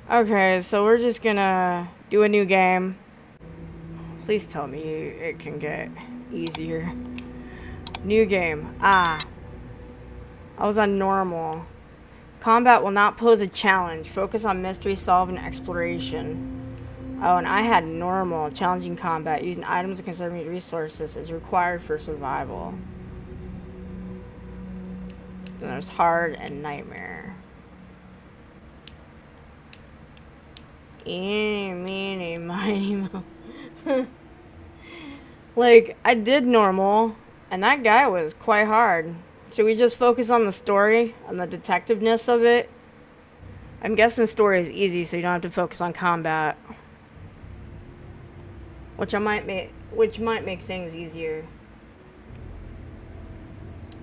Okay, so we're just gonna do a new game. Please tell me it can get easier. New game. I was on normal. Combat will not pose a challenge. Focus on mystery, solve, and exploration. Oh, and I had normal. Challenging combat. Using items and conserving resources is required for survival. Then there's hard and nightmare. Eeny, meeny, miny, mo. Like, I did normal, and that guy was quite hard. Should we just focus on the story, on the detectiveness of it? I'm guessing story is easy, so you don't have to focus on combat. Which might make things easier.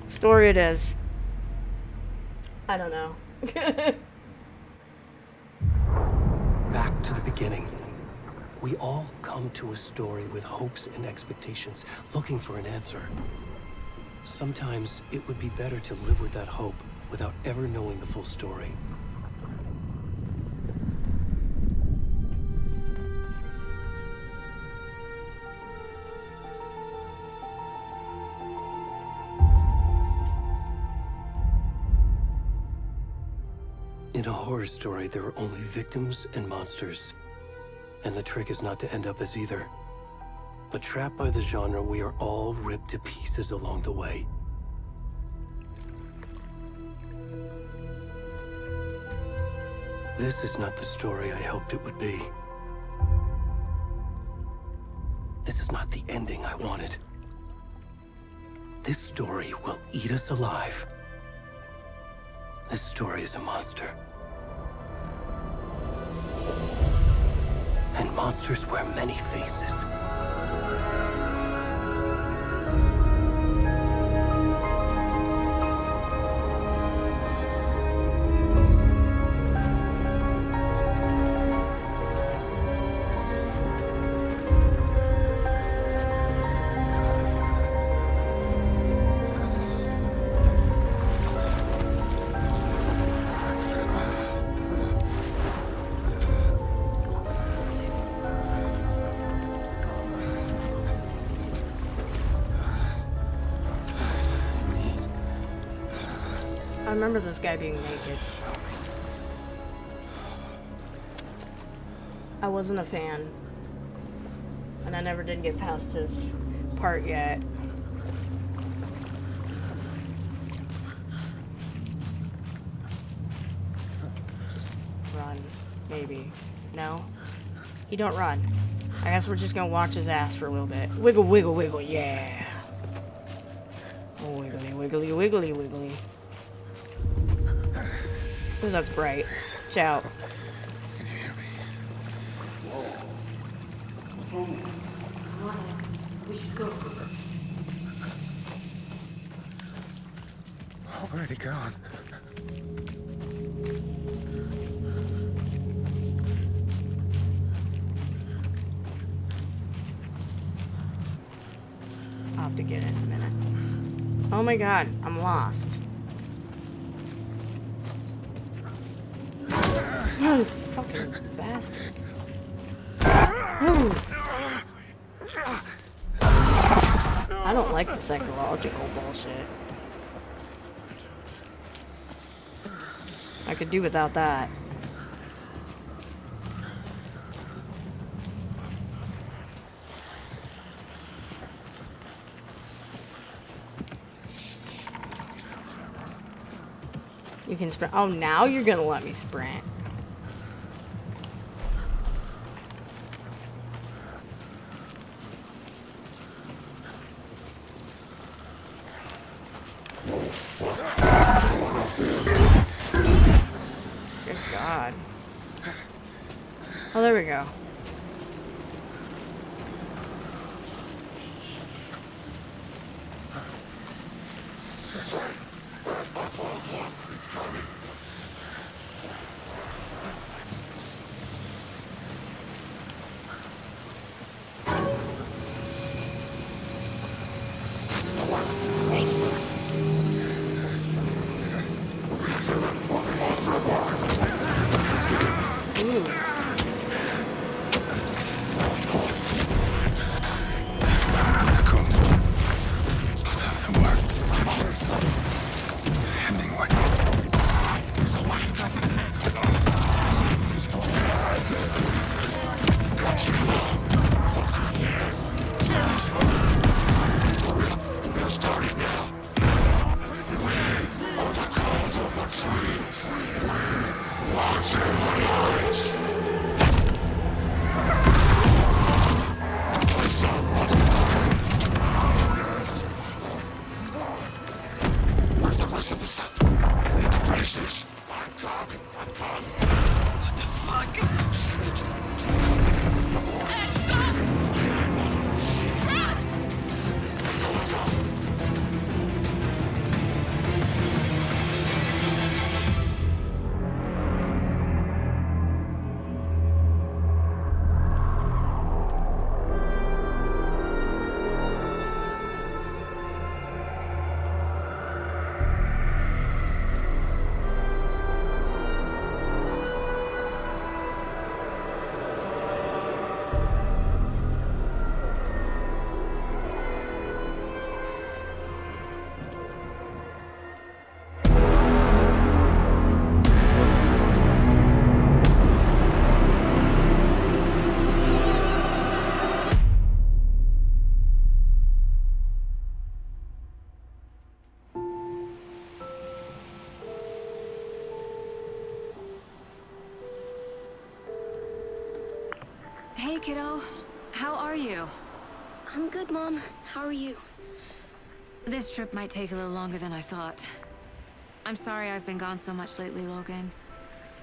Story it is. I don't know. Back to the beginning. We all come to a story with hopes and expectations, looking for an answer. Sometimes it would be better to live with that hope without ever knowing the full story. In a horror story, there are only victims and monsters. And the trick is not to end up as either. But trapped by the genre, we are all ripped to pieces along the way. This is not the story I hoped it would be. This is not the ending I wanted. This story will eat us alive. This story is a monster. And monsters wear many faces. I remember this guy being naked. I wasn't a fan. And I never did get past his part yet. Just run. Maybe. No? He don't run. I guess we're just gonna watch his ass for a little bit. Wiggle, wiggle, wiggle, yeah! Oh, wiggly, wiggly, wiggly, wiggly. Ooh, that's bright. Watch out. Can you hear me? What's wrong? Come on, we should go. Already gone. I'll have to get it in a minute. Oh my god, I'm lost. You fucking bastard. I don't like the psychological bullshit. I could do without that. You can sprint. Oh, now you're gonna let me sprint. Good God. Oh, there we go. Ooh. kiddo. How are you? I'm good, Mom. How are you? This trip might take a little longer than I thought. I'm sorry I've been gone so much lately, Logan.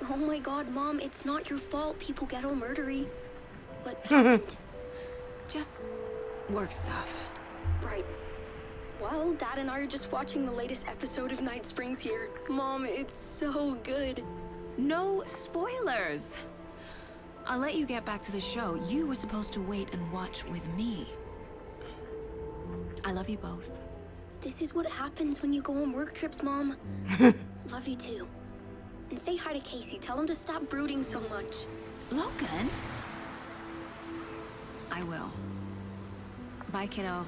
Oh my god, Mom, it's not your fault people get all murdery. What happened? Just work stuff. Right. Well, Dad and I are just watching the latest episode of Night Springs here. Mom, it's so good. No spoilers! I'll let you get back to the show. You were supposed to wait and watch with me. I love you both. This is what happens when you go on work trips, Mom. Love you too. And say hi to Casey. Tell him to stop brooding so much. Logan? I will. Bye, kiddo.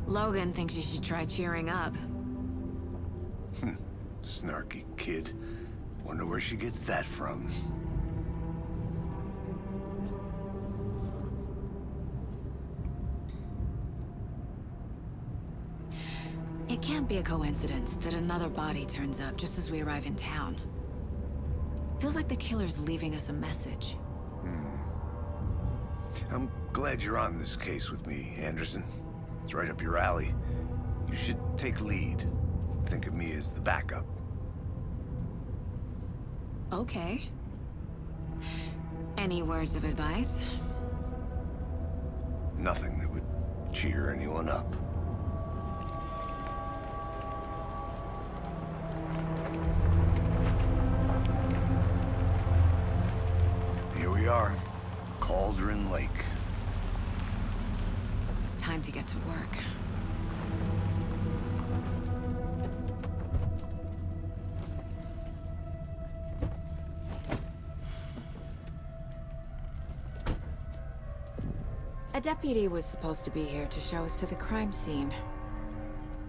Logan thinks you should try cheering up. Snarky kid. Wonder where she gets that from. It can't be a coincidence that another body turns up just as we arrive in town. Feels like the killer's leaving us a message. I'm glad you're on this case with me, Anderson. It's right up your alley. You should take lead. Think of me as the backup. Okay. Any words of advice? Nothing that would cheer anyone up. Here we are. Cauldron Lake. Time to get to work. A deputy was supposed to be here to show us to the crime scene.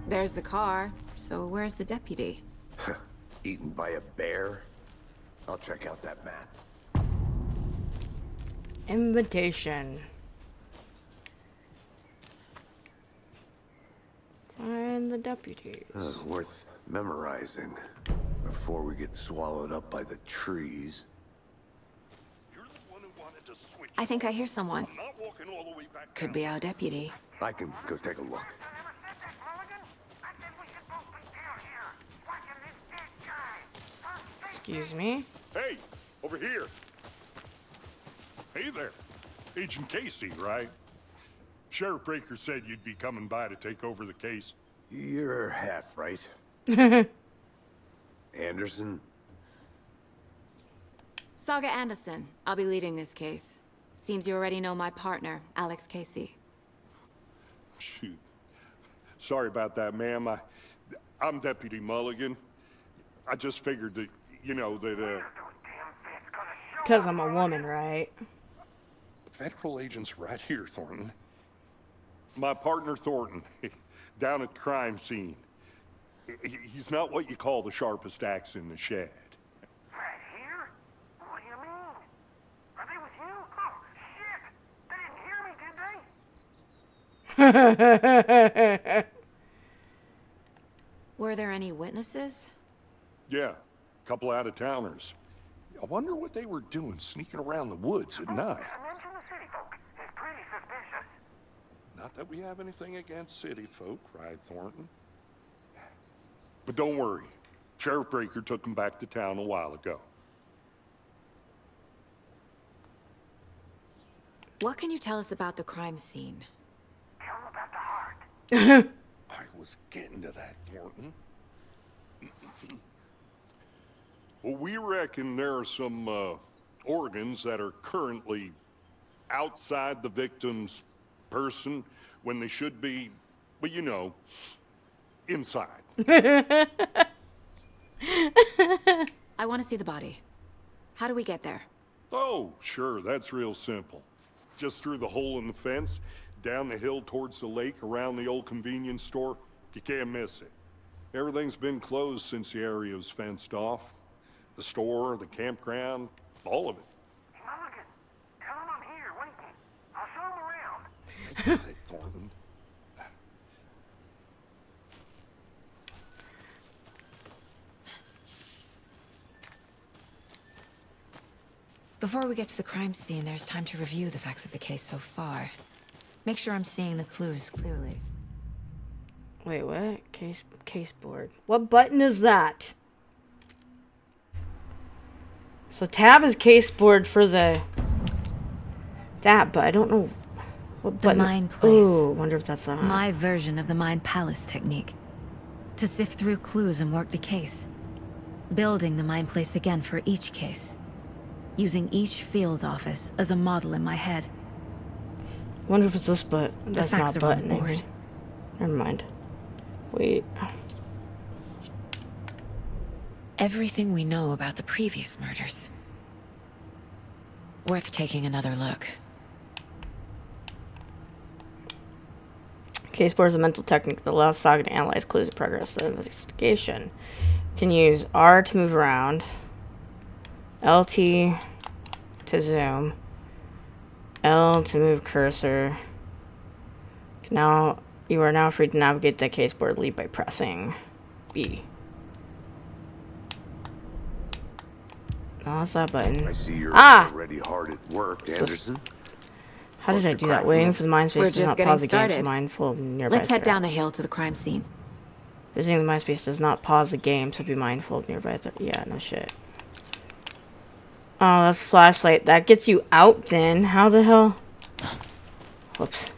There's the car, so where's the deputy? Eaten by a bear? I'll check out that map. Invitation. Find the deputies. Worth memorizing before we get swallowed up by the trees. You're the one who wanted to switch. I think I hear someone. I'm not walking all the way back Could down. be our deputy. I can go take a look. Excuse me. Hey, over here. Hey there. Agent Casey, right? Sheriff Breaker said you'd be coming by to take over the case. You're half right. Anderson? Saga Anderson. I'll be leading this case. Seems you already know my partner, Alex Casey. Shoot. Sorry about that, ma'am. I'm Deputy Mulligan. I just figured that, you know, that, Because I'm a woman, right? Federal agent's right here, Thornton. My partner, Thornton, down at the crime scene. He's not what you call the sharpest axe in the shed. Right here? What do you mean? Are they with you? Oh, shit! They didn't hear me, did they? Were there any witnesses? Yeah, a couple out-of-towners. I wonder what they were doing sneaking around the woods at night. Mention the city folk. It's pretty suspicious. Not that we have anything against city folk, cried Thornton. But don't worry. Sheriff Breaker took them back to town a while ago. What can you tell us about the crime scene? Tell them about the heart. I was getting to that, Thornton. Well, we reckon there are some organs that are currently outside the victim's person when they should be, well, you know, inside. I want to see the body. How do we get there? Oh, sure, that's real simple. Just through the hole in the fence, down the hill towards the lake, around the old convenience store. You can't miss it. Everything's been closed since the area was fenced off. The store, the campground, all of it. Mulligan, tell them I'm here, waiting. I'll show them around. Got it, Thornton. Before we get to the crime scene, there's time to review the facts of the case so far. Make sure I'm seeing the clues clearly. Wait, what? Case board. What button is that? So tab is case board for the... That, but I don't know what The button... mind place. Ooh, wonder if that's on. My version of the mind palace technique. To sift through clues and work the case. Building the mind place again for each case. Using each field office as a model in my head. Wonder if it's this button. That's facts not are on the button. board. Never mind. Wait. Everything we know about the previous murders. Worth taking another look. Case board is a mental technique that allows Saga to analyze clues and progress the investigation. Can use R to move around, LT to zoom, L to move cursor. Now you are now free to navigate the case board lead by pressing B. Oh, what's that button? I see you're Ah! already hard at work, Anderson. How did Close I to do that? cracking Waiting it. for the mind space We're does just not getting pause the game started. for mindful nearby Let's head down the threats. hill to the crime scene. Visiting the mind space does not pause the game, so be mindful of nearby yeah, no shit. Oh, that's flashlight. That gets you out then. How the hell? Whoops.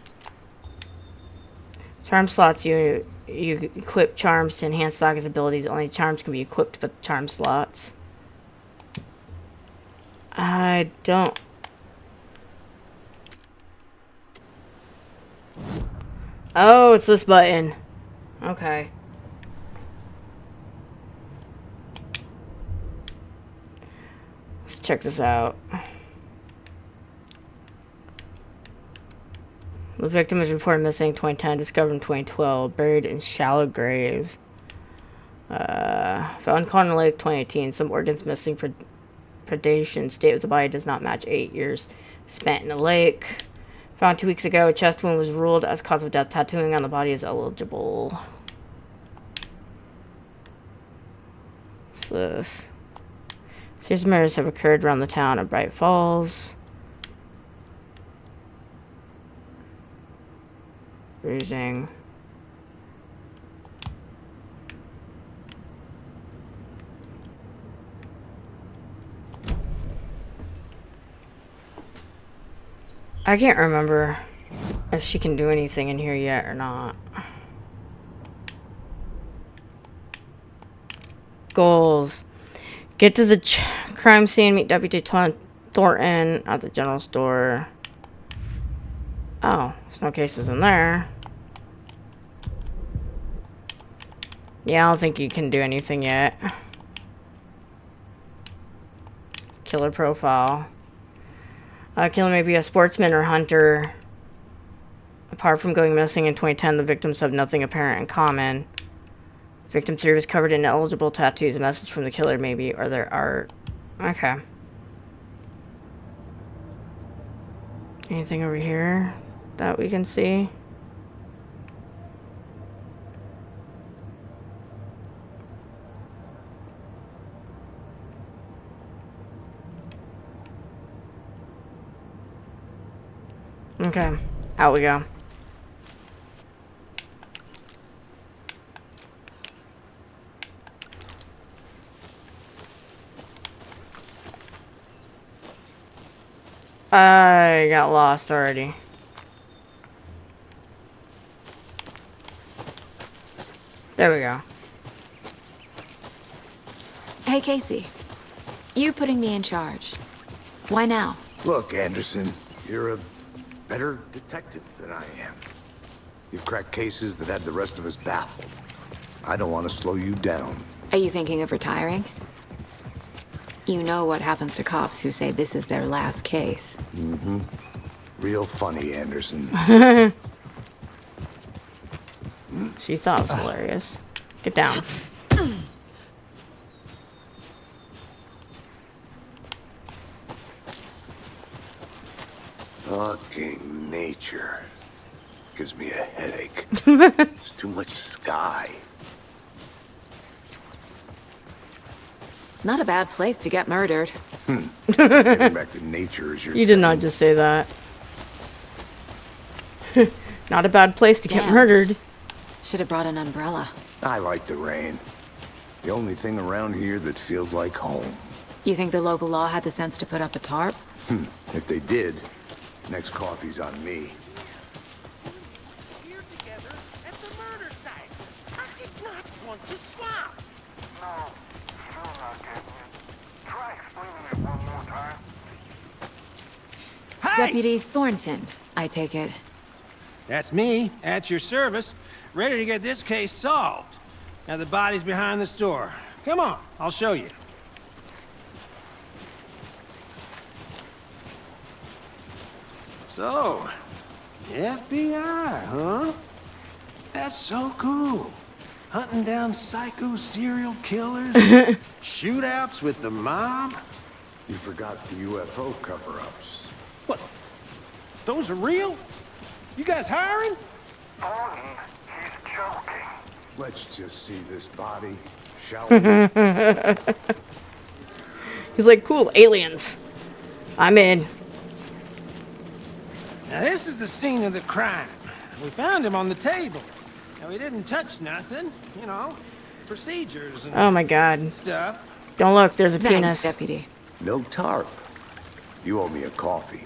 Charm slots. You equip charms to enhance Saga's abilities. Only charms can be equipped with charm slots. I don't... Oh, it's this button. Okay. Let's check this out. The victim is reported missing in 2010, discovered in 2012, buried in shallow graves. Found caught in a lake 2018. Some organs missing. Predation. State of the body does not match 8 years spent in a lake. Found 2 weeks ago. A chest wound was ruled as cause of death. Tattooing on the body is eligible. What's this? Series of murders have occurred around the town of Bright Falls. Bruising. I can't remember if she can do anything in here yet or not. Goals. Get to the crime scene, meet Deputy Thornton at the general store. Oh, there's no cases in there. Yeah, I don't think you can do anything yet. Killer profile. Killer may be a sportsman or hunter. Apart from going missing in 2010, the victims have nothing apparent in common. Victim 3 was covered in eligible tattoos. A message from the killer, maybe, or their art. Okay. Anything over here that we can see? Okay, out we go. I got lost already. There we go. Hey, Casey. You putting me in charge. Why now? Look, Anderson, you're a better detective than I am. You've cracked cases that had the rest of us baffled. I don't want to slow you down. Are you thinking of retiring? You know what happens to cops who say this is their last case. Mm-hmm. Real funny, Anderson. She thought it was hilarious. Get down. Fucking nature. Gives me a headache. There's too much sky. Not a bad place to get murdered. Getting back to nature is your You did thing. not just say that. Not a bad place to get Damn. murdered. Should have brought an umbrella. I like the rain. The only thing around here that feels like home. You think the local law had the sense to put up a tarp? If they did, next coffee's on me. Here together at the murder site. I did not want to swap. No, still not getting it. Try explaining it one more time. Deputy Thornton, I take it. That's me, at your service, ready to get this case solved. Now the body's behind the store. Come on, I'll show you. So, FBI, huh? That's so cool. Hunting down psycho serial killers, shootouts with the mob. You forgot the UFO cover-ups. What? Those are real? You guys hiring? Bonnie, he's joking. Let's just see this body, shall we? He's like, cool, aliens. I'm in. Now this is the scene of the crime. We found him on the table. Now he didn't touch nothing, you know, procedures and Oh my god. stuff. Don't look, there's a Thanks, penis. Deputy. No tarp. You owe me a coffee.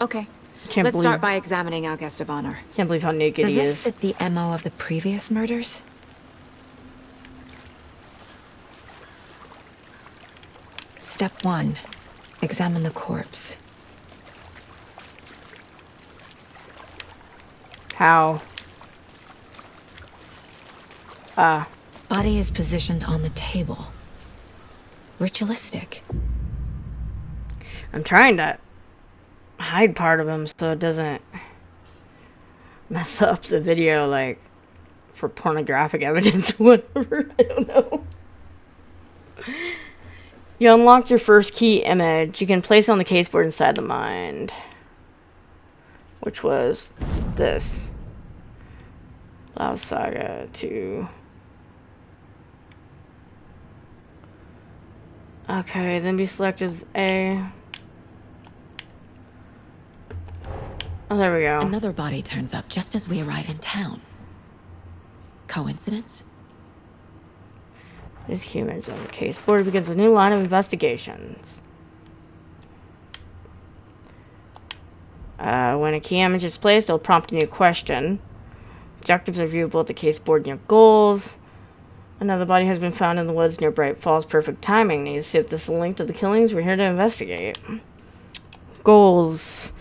Okay. Can't Let's believe, start by examining our guest of honor. can't believe how naked Does he this is. fit the MO of the previous murders? Step 1. Examine the corpse. How? Body is positioned on the table. Ritualistic. I'm trying to hide part of him so it doesn't mess up the video, like, for pornographic evidence or whatever. I don't know. You unlocked your first key image. You can place it on the caseboard inside the mind. Which was this. Allow Saga to... Okay, then be selected A. Oh, there we go. Another body turns up just as we arrive in town. Coincidence? This key image on the caseboard begins a new line of investigations. When a key image is placed, it'll prompt a new question. Objectives are viewable at the caseboard and your goals. Another body has been found in the woods near Bright Falls. Perfect timing. Need to see if this is a link to the killings. We're here to investigate. Goals.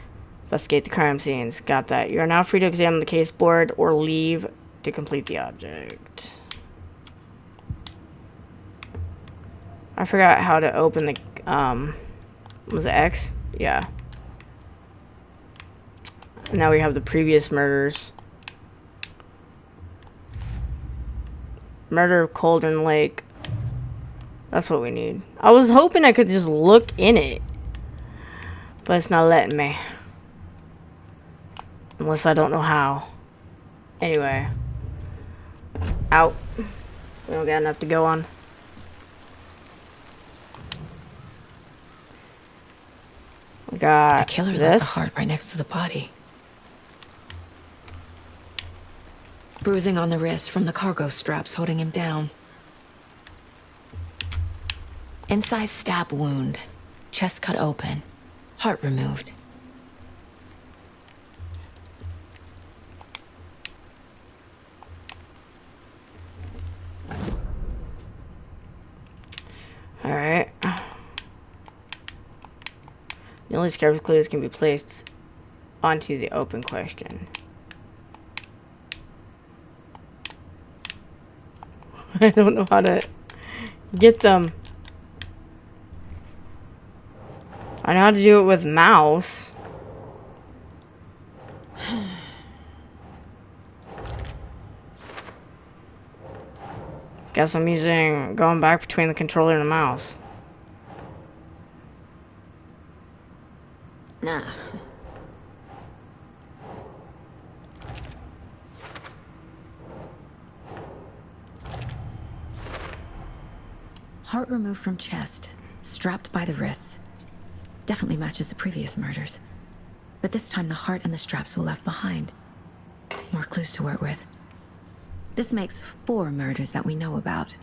Investigate the crime scenes. Got that. You are now free to examine the caseboard or leave to complete the object. I forgot how to open the, was it X? Yeah. Now we have the previous murders. Murder of Cauldron Lake. That's what we need. I was hoping I could just look in it. But it's not letting me. Unless I don't know how. Anyway. Out. We don't got enough to go on. We got The killer left this. the heart right next to the body. Bruising on the wrist from the cargo straps holding him down. Incised stab wound. Chest cut open. Heart removed. Alright. The only scarce clues can be placed onto the open question. I don't know how to get them. I know how to do it with mouse. Guess I'm going back between the controller and the mouse. Nah. Heart removed from chest, strapped by the wrists. Definitely matches the previous murders. But this time the heart and the straps were left behind. More clues to work with. This makes 4 murders that we know about.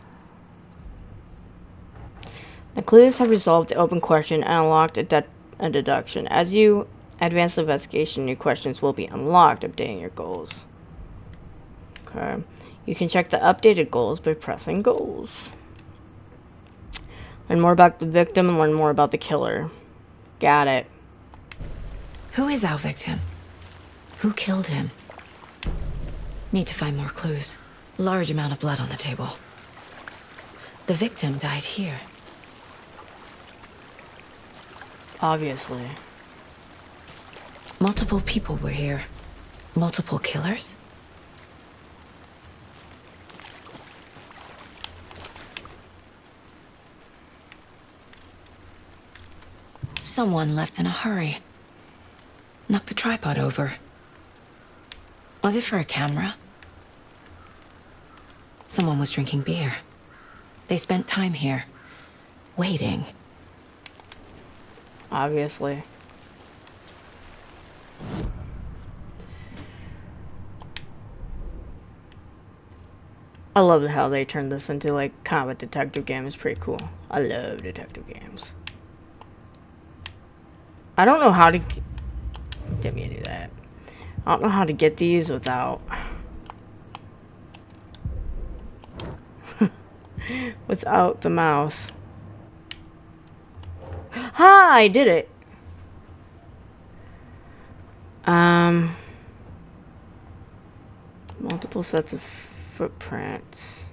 The clues have resolved the open question and unlocked a deduction. As you advance the investigation, new questions will be unlocked, updating your goals. Okay. You can check the updated goals by pressing goals. Learn more about the victim and learn more about the killer. Got it. Who is our victim? Who killed him? Need to find more clues. Large amount of blood on the table. The victim died here. Obviously. Multiple people were here. Multiple killers? Someone left in a hurry. Knocked the tripod over. Was it for a camera? Someone was drinking beer. They spent time here, waiting. Obviously. I love how they turned this into like kind of a detective game. It's pretty cool. I love detective games. I don't know how to... Didn't mean to do that. I don't know how to get these without... without the mouse. Ha! I did it! Multiple sets of footprints.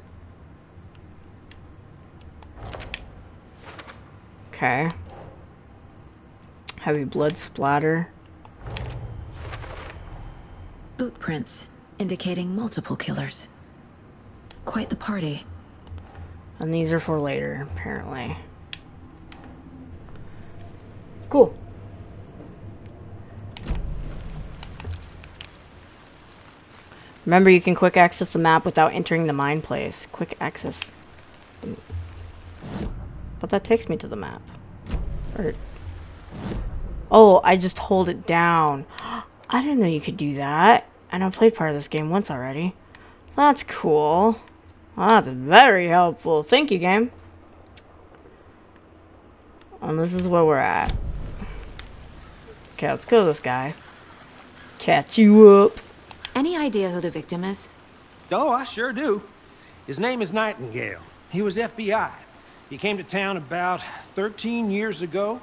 Okay. Heavy blood splatter. Boot prints, indicating multiple killers. Quite the party. And these are for later, apparently. Cool. Remember, you can quick access the map without entering the mine place. Quick access. But that takes me to the map. Or... Oh, I just hold it down. I didn't know you could do that. And I played part of this game once already. That's cool. Well, that's very helpful. Thank you, game. And this is where we're at. Okay, let's kill this guy. Chat you up. Any idea who the victim is? Oh, I sure do. His name is Nightingale. He was FBI. He came to town about 13 years ago.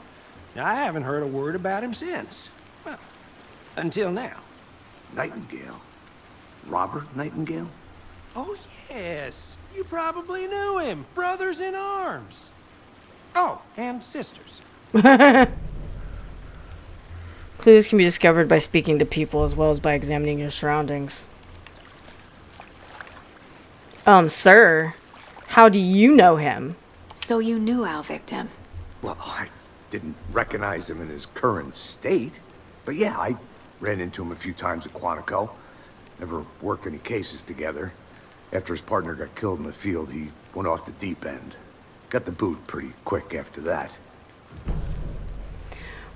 Now, I haven't heard a word about him since. Well, until now. Nightingale? Robert Nightingale? Oh, yes. You probably knew him. Brothers in arms. Oh, and sisters. Clues can be discovered by speaking to people as well as by examining your surroundings. Sir, how do you know him? So you knew our victim? Well, I didn't recognize him in his current state. But yeah, I ran into him a few times at Quantico. Never worked any cases together. After his partner got killed in the field, he went off the deep end. Got the boot pretty quick after that.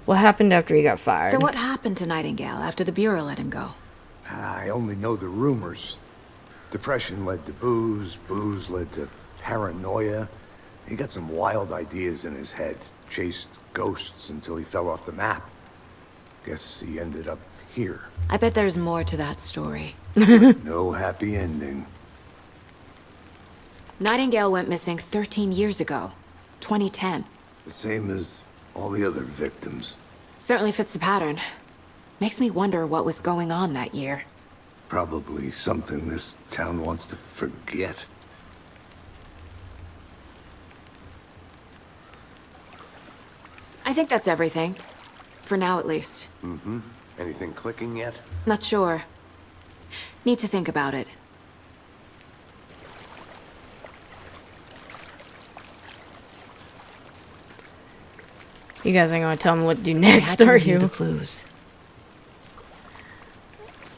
What happened after he got fired? So what happened to Nightingale after the Bureau let him go? I only know the rumors. Depression led to booze, booze led to paranoia. He got some wild ideas in his head, chased ghosts until he fell off the map. Guess he ended up here. I bet there's more to that story. No happy ending. Nightingale went missing 13 years ago. 2010. The same as all the other victims. Certainly fits the pattern. Makes me wonder what was going on that year. Probably something this town wants to forget. I think that's everything. For now, at least. Mm-hmm. Anything clicking yet? Not sure. Need to think about it. You guys ain't gonna tell me what to do I had next, to are review you? the clues.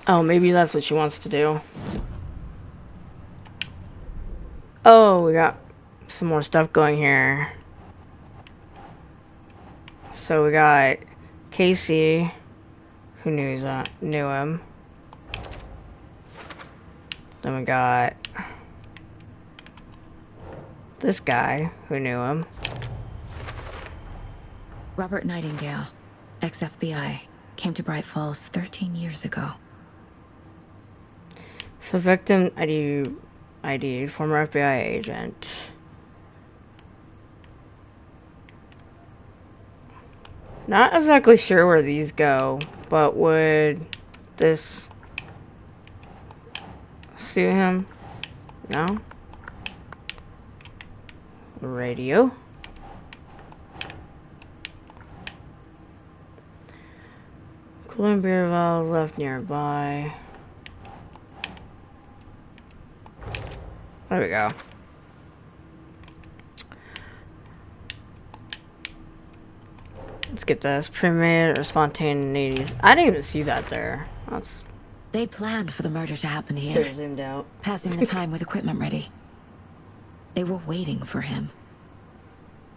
Oh, maybe that's what she wants to do. Oh, we got some more stuff going here. So we got Casey, who knew him. Then we got this guy who knew him. Robert Nightingale, ex-FBI, came to Bright Falls 13 years ago. So victim ID, former FBI agent. Not exactly sure where these go, but would this suit him? No? Radio? Cooling beer valve left nearby. There we go. Let's get this. Pre-made or spontaneous. I didn't even see that there. That's They planned for the murder to happen so here, zoomed out. passing the time with equipment ready. They were waiting for him.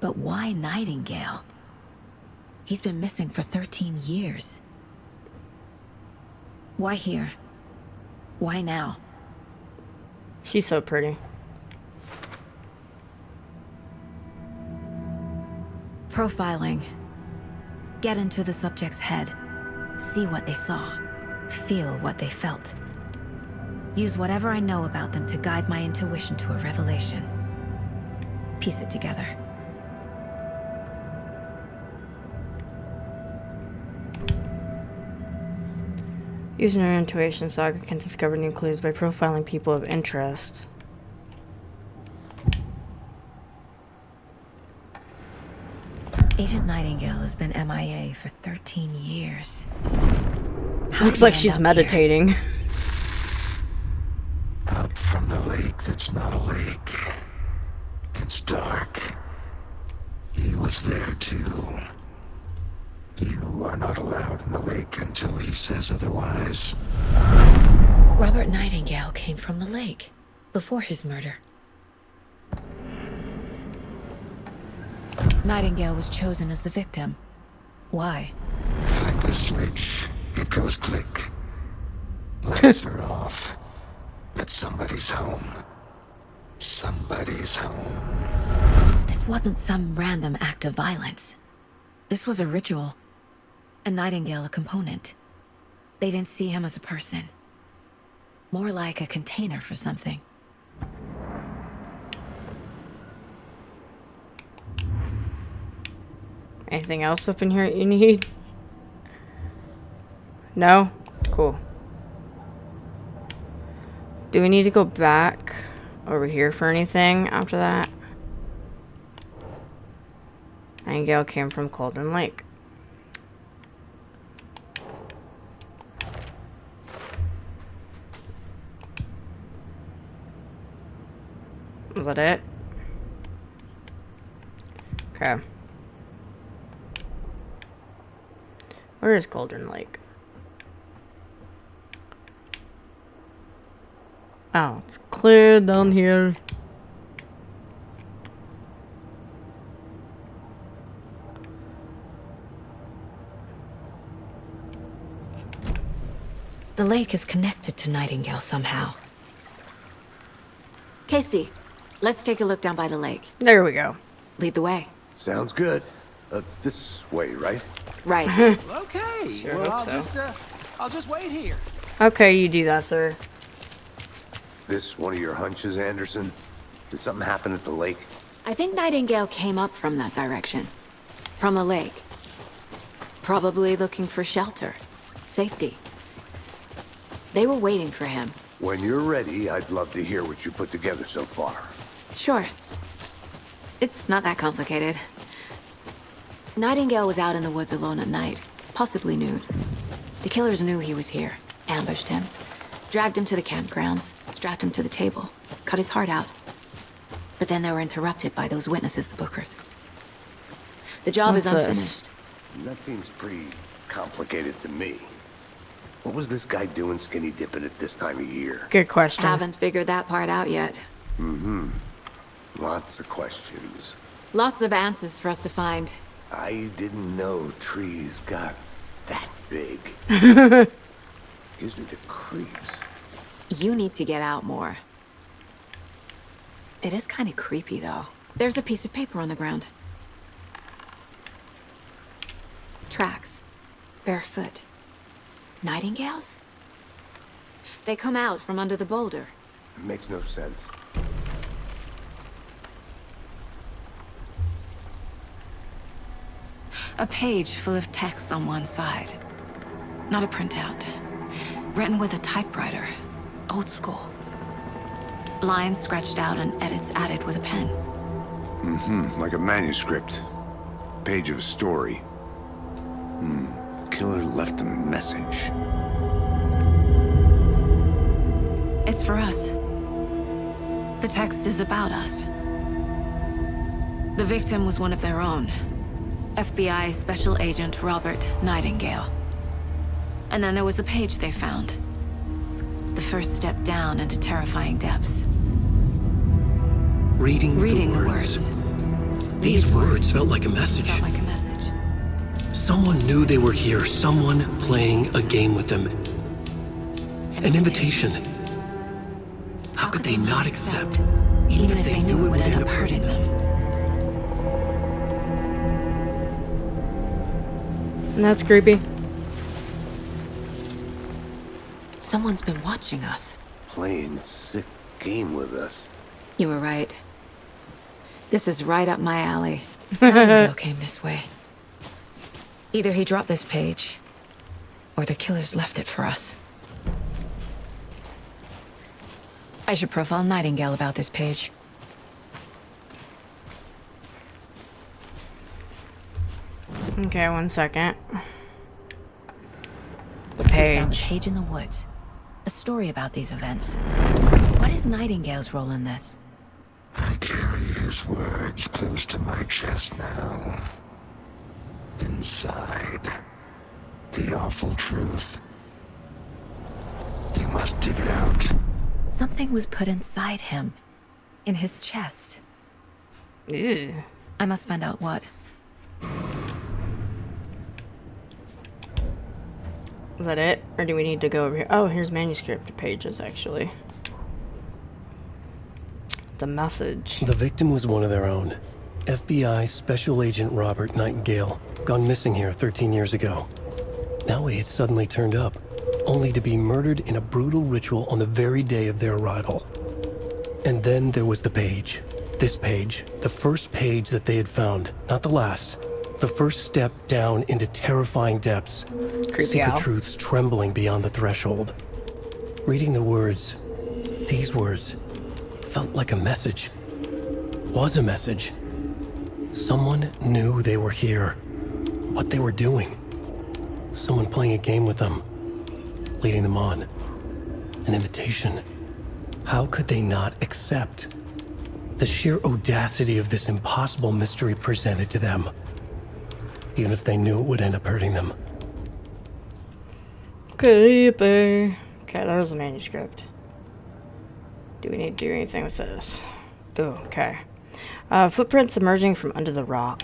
But why Nightingale? He's been missing for 13 years. Why here? Why now? She's so pretty. Profiling. Get into the subject's head. See what they saw. Feel what they felt. Use whatever I know about them to guide my intuition to a revelation. Piece it together. Using her intuition, Saga can discover new clues by profiling people of interest. Agent Nightingale has been MIA for 13 years. Looks like she's meditating. Up from the lake that's not a lake. It's dark. He was there too. You are not allowed in the lake until he says otherwise. Robert Nightingale came from the lake before his murder. Nightingale was chosen as the victim. Why? Flip the switch. It goes click. Lights are off. But somebody's home. Somebody's home. This wasn't some random act of violence. This was a ritual. And Nightingale a component. They didn't see him as a person. More like a container for something. Anything else up in here you need? No? Cool. Do we need to go back over here for anything after that? Nightingale came from Cauldron Lake. Is that it? Okay. Where is Cauldron Lake? Oh, it's clear down here. The lake is connected to Nightingale somehow. Casey, let's take a look down by the lake. There we go. Lead the way. Sounds good. This way, right? Right. Okay. Sure well, hope I'll just wait here. Okay, you do that, sir. This one of your hunches, Anderson? Did something happen at the lake? I think Nightingale came up from that direction. From the lake. Probably looking for shelter. Safety. They were waiting for him. When you're ready, I'd love to hear what you put together so far. Sure. It's not that complicated. Nightingale was out in the woods alone at night, possibly nude. The killers knew he was here, ambushed him, dragged him to the campgrounds, strapped him to the table, cut his heart out. But then they were interrupted by those witnesses, the Bookers. The job is What's this? unfinished. That seems pretty complicated to me. What was this guy doing skinny dipping at this time of year? Good question. Haven't figured that part out yet. Lots of questions. Lots of answers for us to find. I didn't know trees got that big. Gives me the creeps. You need to get out more. It is kind of creepy, though. There's a piece of paper on the ground. Tracks. Barefoot. Nightingales? They come out from under the boulder. Makes no sense. A page full of text on one side. Not a printout. Written with a typewriter. Old school. Lines scratched out and edits added with a pen. Like a manuscript. Page of a story. Killer left a message. It's for us. The text is about us. The victim was one of their own. FBI Special Agent Robert Nightingale. And then there was the page they found. The first step down into terrifying depths. Reading the the words. words. These words felt like a message. Felt like a message. Someone knew they were here, someone playing a game with them. An invitation. How could they not accept, even if they knew it would end up hurting them? And that's creepy. Someone's been watching us. Playing a sick game with us. You were right. This is right up my alley. Nightingale came this way. Either he dropped this page, or the killers left it for us. I should profile Nightingale about this page. Okay, 1 second. The We found a page. page in the woods. A story about these events. What is Nightingale's role in this? I carry his words close to my chest now. Inside, the awful truth. You must dig it out. Something was put inside him. In his chest. Ew. I must find out what. Is that it? Or do we need to go over here? Oh, here's manuscript pages, actually. The message. The victim was one of their own. FBI Special Agent Robert Nightingale, gone missing here 13 years ago. Now he had suddenly turned up, only to be murdered in a brutal ritual on the very day of their arrival. And then there was the page. This page, the first page that they had found, not the last. The first step down into terrifying depths. Creepy Secret owl. truths trembling beyond the threshold. Reading the words, these words, felt like a message. Was a message. Someone knew they were here. What they were doing. Someone playing a game with them. Leading them on. An invitation. How could they not accept? The sheer audacity of this impossible mystery presented to them. Even if they knew it would end up hurting them. Creepy. Okay, there's the manuscript. Do we need to do anything with this? Oh, okay. Footprints emerging from under the rock.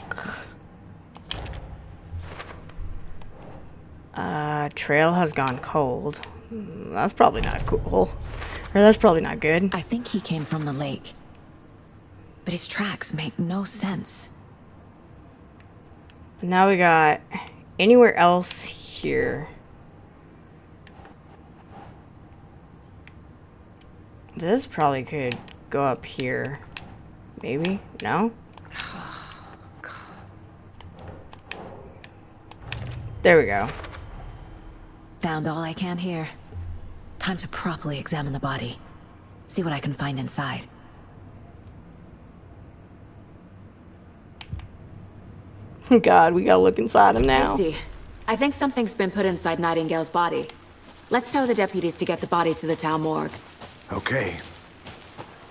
Trail has gone cold. That's probably not cool. Or that's probably not good. I think he came from the lake. But his tracks make no sense. Now we got anywhere else here. This probably could go up here. Maybe? No? There we go. Found all I can here. Time to properly examine the body. See what I can find inside. God, we gotta look inside him now. I see. I think something's been put inside Nightingale's body. Let's tell the deputies to get the body to the town morgue. Okay.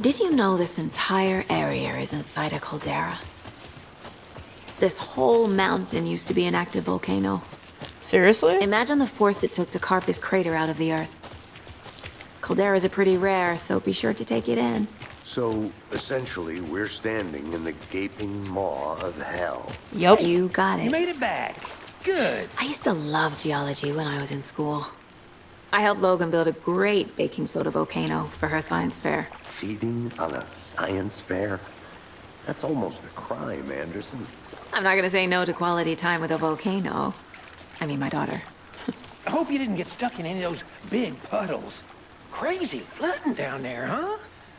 Did you know this entire area is inside a caldera? This whole mountain used to be an active volcano. Seriously? Imagine the force it took to carve this crater out of the earth. Calderas are pretty rare, so be sure to take it in. So, essentially, we're standing in the gaping maw of hell. Yup. You got You it. made it back. Good. I used to love geology when I was in school. I helped Logan build a great baking soda volcano for her science fair. Cheating on a science fair? That's almost a crime, Anderson. I'm not gonna say no to quality time with a volcano. I mean, my daughter. I hope you didn't get stuck in any of those big puddles. Crazy flooding down there, huh?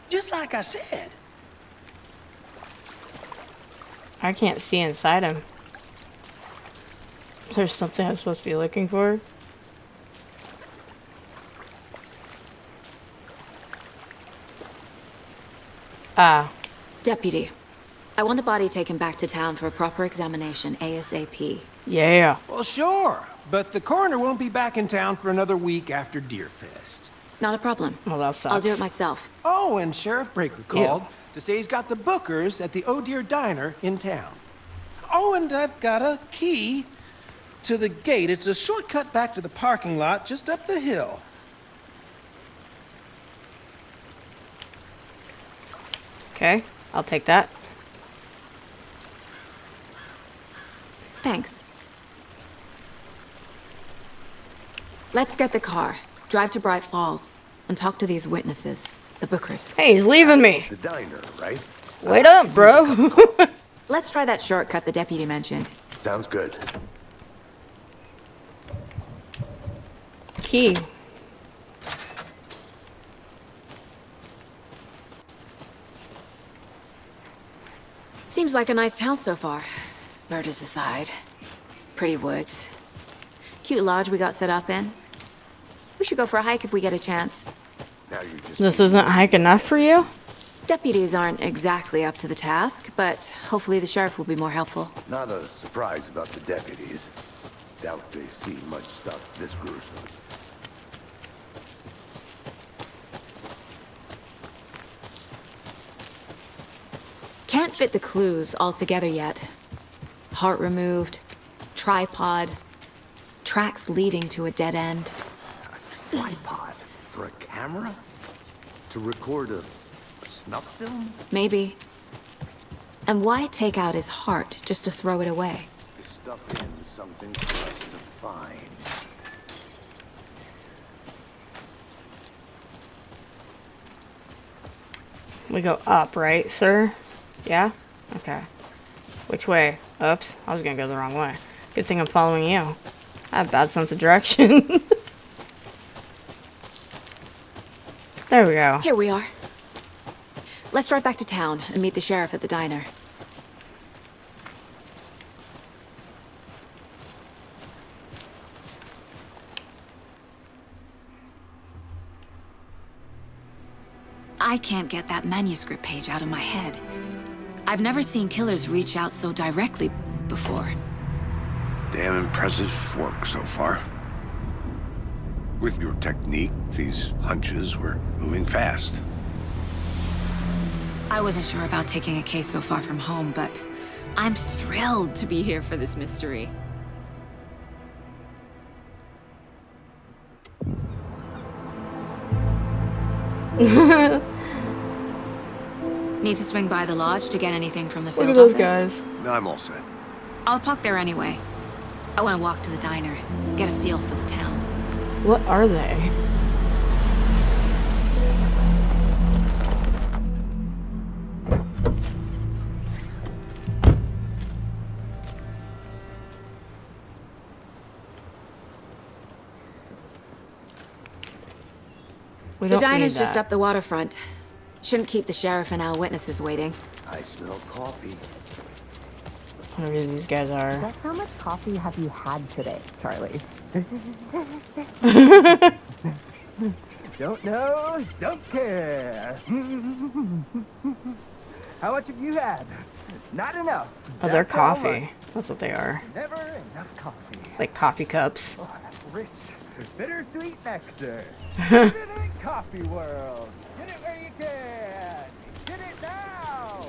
Just like I said. I can't see inside him. Is there something I'm supposed to be looking for? Ah. Deputy, I want the body taken back to town for a proper examination, ASAP. Yeah. Well, sure. But the coroner won't be back in town for another week after Deerfest. Not a problem. Well, that sucks. I'll do it myself. Oh, and Sheriff Breaker called Yeah. to say he's got the bookers at the Oh Deer Diner in town. Oh, and I've got a key to the gate. It's a shortcut back to the parking lot just up the hill. Okay, I'll take that. Thanks. Let's get the car, drive to Bright Falls, and talk to these witnesses, the bookers. Hey, he's leaving me. The diner, right? Wait up, bro. Let's try that shortcut the deputy mentioned. Sounds good. Key. Seems like a nice town so far. Murders aside. Pretty woods. Cute lodge we got set up in. We should go for a hike if we get a chance. Now you're just... This isn't hike enough for you? Deputies aren't exactly up to the task, but hopefully the sheriff will be more helpful. Not a surprise about the deputies. Doubt they see much stuff this gruesome. Can't fit the clues all together yet. Heart removed, tripod, tracks leading to a dead end. A tripod for a camera? To record a snuff film? Maybe. And why take out his heart just to throw it away? To stuff in something for us to find. We go up, right, sir? Yeah? Okay. Which way? Oops. I was gonna go the wrong way. Good thing I'm following you. I have a bad sense of direction. There we go. Here we are. Let's drive back to town and meet the sheriff at the diner. I can't get that manuscript page out of my head. I've never seen killers reach out so directly before. Damn impressive work so far. With your technique, these hunches were moving fast. I wasn't sure about taking a case so far from home, but I'm thrilled to be here for this mystery. Need to swing by the lodge to get anything from the Look field at those office? guys. I'm all set. I'll park there anyway. I want to walk to the diner, get a feel for the town. What are they? We The don't diner's need just that. up the waterfront. Shouldn't keep the sheriff and our witnesses waiting. I smell coffee. Whatever these guys are. Just how much coffee have you had today, Charlie? Don't know, don't care. How much have you had? Not enough. Oh, they're That's how coffee. much. That's what they are. Never enough coffee. Like coffee cups. Oh, that's rich, bittersweet nectar. Get it, coffee world. Get it where you can. Get it now.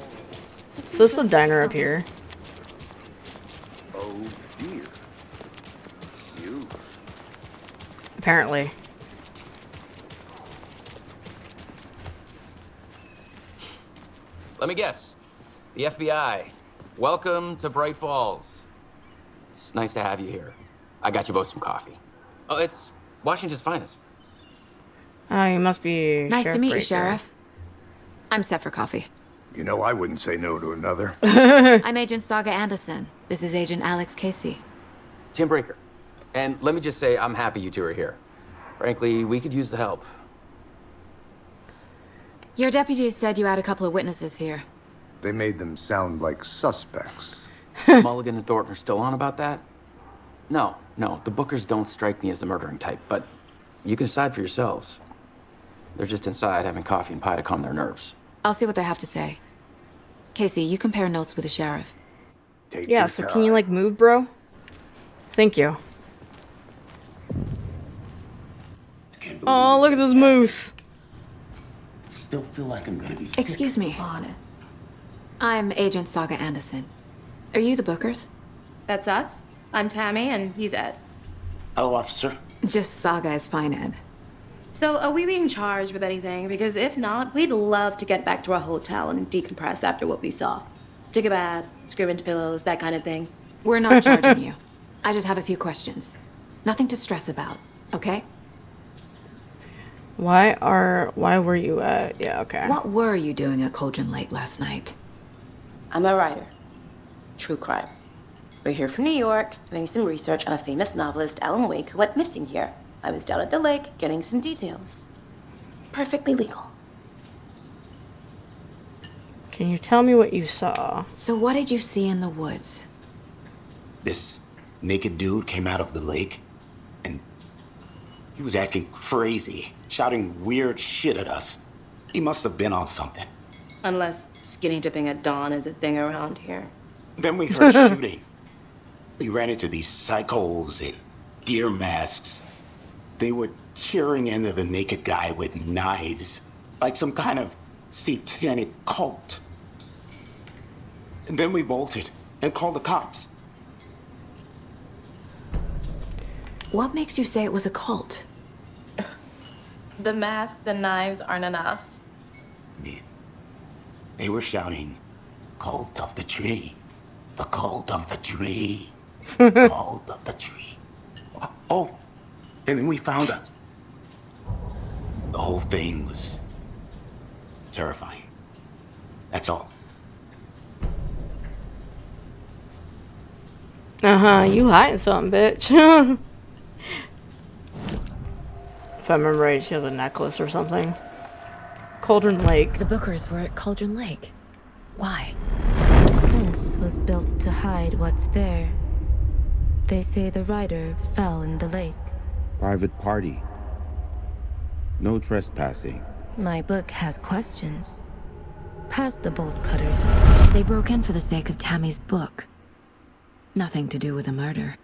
So this is the diner up here. Oh dear. You. Apparently. Let me guess. The FBI. Welcome to Bright Falls. It's nice to have you here. I got you both some coffee. Oh, it's Washington's finest. Oh, you must be Nice to meet you, Breaker. Sheriff. I'm set for coffee. You know, I wouldn't say no to another. I'm Agent Saga Anderson. This is Agent Alex Casey. Tim Breaker. And let me just say, I'm happy you two are here. Frankly, we could use the help. Your deputies said you had a couple of witnesses here. They made them sound like suspects. Mulligan and Thornton are still on about that? No, the Bookers don't strike me as the murdering type, but you can decide for yourselves. They're just inside having coffee and pie to calm their nerves. I'll see what they have to say. Casey, you compare notes with the sheriff. Take Yeah, your so time. can you, like, move, bro? Thank you. Oh, look at this moose. I still feel like I'm gonna be sick. Excuse me. On it. I'm Agent Saga Anderson. Are you the Bookers? That's us. I'm Tammy, and he's Ed. Hello, officer. Just Saga is fine, Ed. So, are we being charged with anything? Because if not, we'd love to get back to our hotel and decompress after what we saw. Take a bath, scream into pillows, that kind of thing. We're not charging you. I just have a few questions. Nothing to stress about, okay? Why were you at... Yeah, okay. What were you doing at Cauldron Lake last night? I'm a writer. True crime. We're here from New York, doing some research on a famous novelist, Alan Wake, who went missing here. I was down at the lake, getting some details. Perfectly legal. Can you tell me what you saw? So what did you see in the woods? This naked dude came out of the lake, and he was acting crazy, shouting weird shit at us. He must have been on something. Unless skinny dipping at dawn is a thing around here. Then we heard shooting. We ran into these psychos in deer masks. They were tearing into the naked guy with knives, like some kind of satanic cult. And then we bolted and called the cops. What makes you say it was a cult? The masks and knives aren't enough. They were shouting, "Cult of the tree, the cult of the tree, cult of the tree." Oh, and then we found out. The whole thing was terrifying. That's all. Uh-huh, you hiding something, bitch. If I remember right, she has a necklace or something. Cauldron Lake. The Bookers were at Cauldron Lake. Why? The fence was built to hide what's there. They say the rider fell in the lake. Private party. No trespassing. My book has questions. Past the bolt cutters. They broke in for the sake of Tammy's book. Nothing to do with a murder.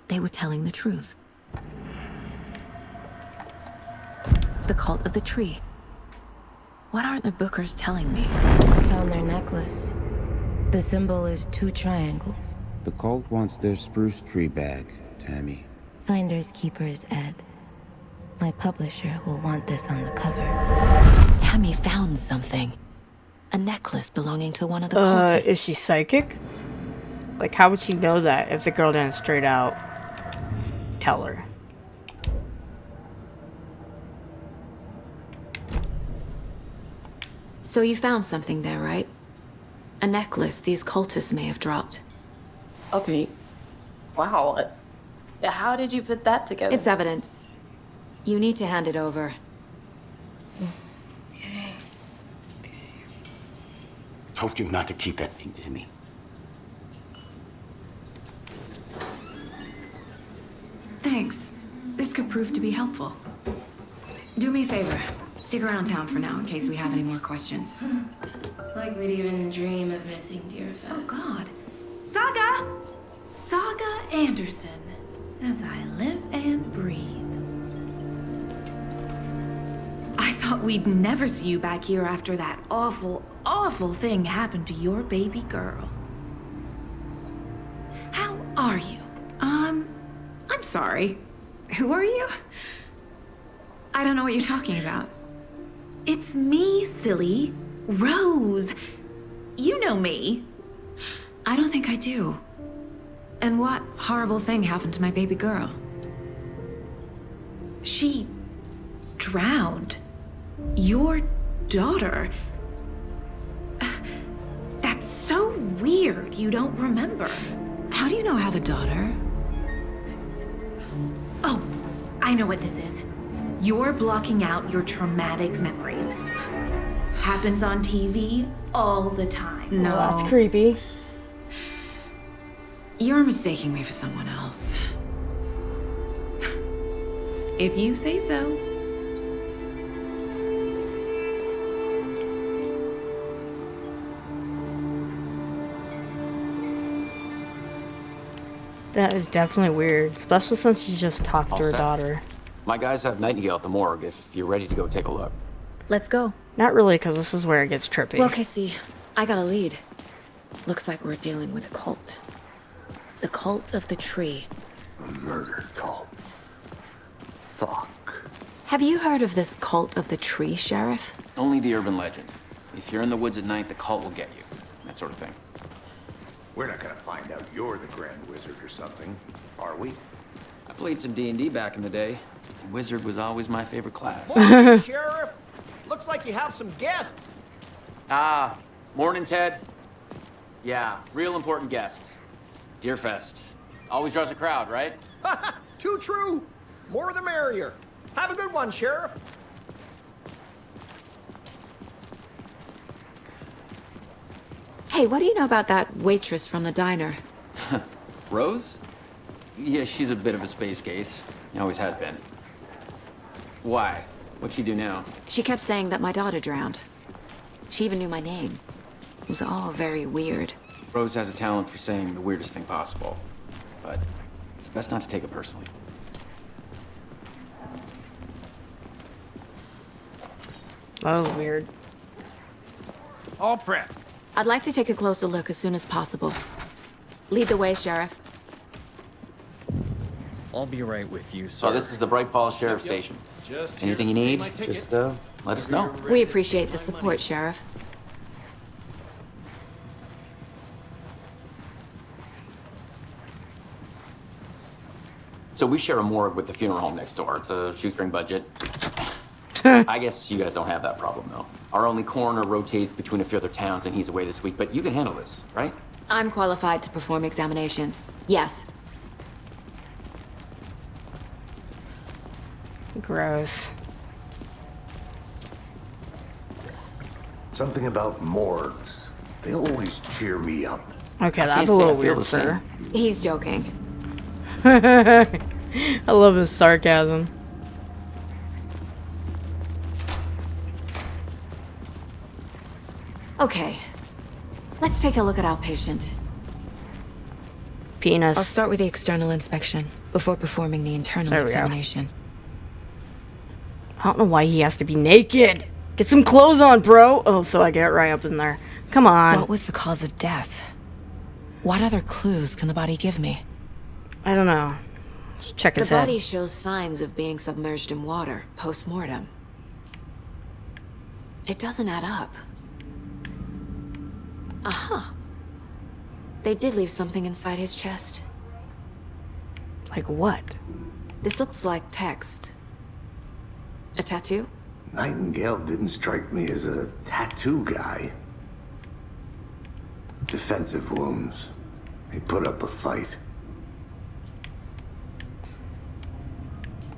They were telling the truth. The cult of the tree. What aren't the Bookers telling me? I found their necklace. The symbol is 2 triangles. The cult wants their spruce tree bag, Tammy. Finders keepers, Ed. My publisher will want this on the cover. Tammy found something. A necklace belonging to one of the cultists. Is she psychic? Like, how would she know that if the girl didn't straight out tell her? So you found something there, right? A necklace these cultists may have dropped. Okay. Wow. How did you put that together? It's evidence. You need to hand it over. Okay. Told you not to keep that thing to me. Thanks. This could prove to be helpful. Do me a favor. Stick around town for now in case we have any more questions. Like we'd even dream of missing dear Fez. Oh, God. Saga! Saga Anderson. As I live and breathe. I thought we'd never see you back here after that awful, awful thing happened to your baby girl. How are you? I'm sorry. Who are you? I don't know what you're talking about. It's me, silly. Rose, you know me. I don't think I do. And what horrible thing happened to my baby girl? She drowned. Your daughter. That's so weird you don't remember. How do you know I have a daughter? Oh, I know what this is. You're blocking out your traumatic memories. Happens on TV all the time. No. Well, that's creepy. You're mistaking me for someone else. If you say so. That is definitely weird, especially since she just talked All to her set. daughter. My guys have Nightingale at the morgue if you're ready to go take a look. Let's go. Not really, because this is where it gets trippy. Well, Casey, I got a lead. Looks like we're dealing with a cult. The cult of the tree. A murder cult. Fuck. Have you heard of this cult of the tree, Sheriff? Only the urban legend. If you're in the woods at night, the cult will get you. That sort of thing. We're not gonna find out you're the Grand Wizard or something, are we? I played some D&D back in the day. Wizard was always my favorite class. Morning, Sheriff. Looks like you have some guests. Ah, morning, Ted. Yeah, real important guests. Deerfest. Always draws a crowd, right? Too true. More the merrier. Have a good one, Sheriff. Hey, what do you know about that waitress from the diner? Rose? Yeah, she's a bit of a space case. Always has been. Why? What'd she do now? She kept saying that my daughter drowned. She even knew my name. It was all very weird. Rose has a talent for saying the weirdest thing possible. But it's best not to take it personally. That was weird. All prep. I'd like to take a closer look as soon as possible. Lead the way, Sheriff. I'll be right with you, sir. Oh, this is the Bright Falls Sheriff Station. Just Anything you here. need, Pay my ticket. just let us know. We appreciate the support, Sheriff. So we share a morgue with the funeral home next door. It's a shoestring budget. I guess you guys don't have that problem, though. Our only coroner rotates between a few other towns, and he's away this week, but you can handle this, right? I'm qualified to perform examinations. Yes. Gross. Something about morgues. They always cheer me up. Okay, I that's can't a say I little feel weird, the same. sir. He's joking. I love his sarcasm. Okay. Let's take a look at our patient. Penis. I'll start with the external inspection before performing the internal There we go. examination. I don't know why he has to be naked. Get some clothes on, bro. Oh, so I get right up in there. Come on. What was the cause of death? What other clues can the body give me? I don't know. Let's check The his head. body shows signs of being submerged in water post-mortem. It doesn't add up. Aha. They did leave something inside his chest. Like what? This looks like text. A tattoo? Nightingale didn't strike me as a tattoo guy. Defensive wounds. He put up a fight.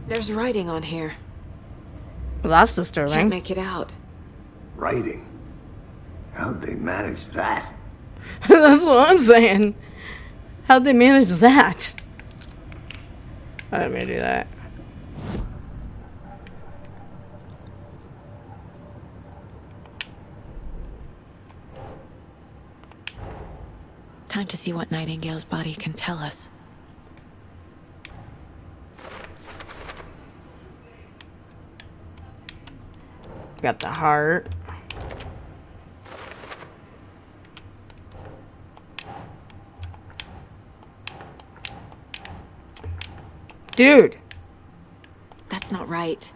There's writing on here. Well, that's Can't disturbing. make it out. Writing. How'd they manage that? That's what I'm saying. How'd they manage that? I didn't mean to do that. Time to see what Nightingale's body can tell us. Got the heart. Dude. That's not right.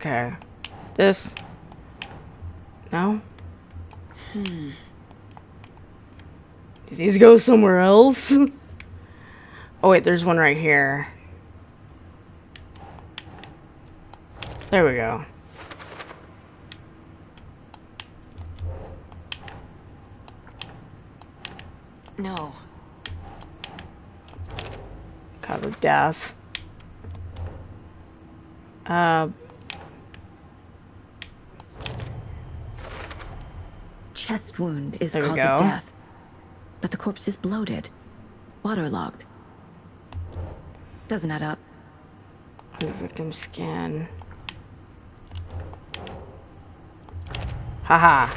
Okay. This. No? Hmm. Did these go somewhere else? Oh wait, there's one right here. There we go. No. Cause of death. Chest wound is There we cause go. of death. But the corpse is bloated. Waterlogged. Doesn't add up. Under victim skin. Haha.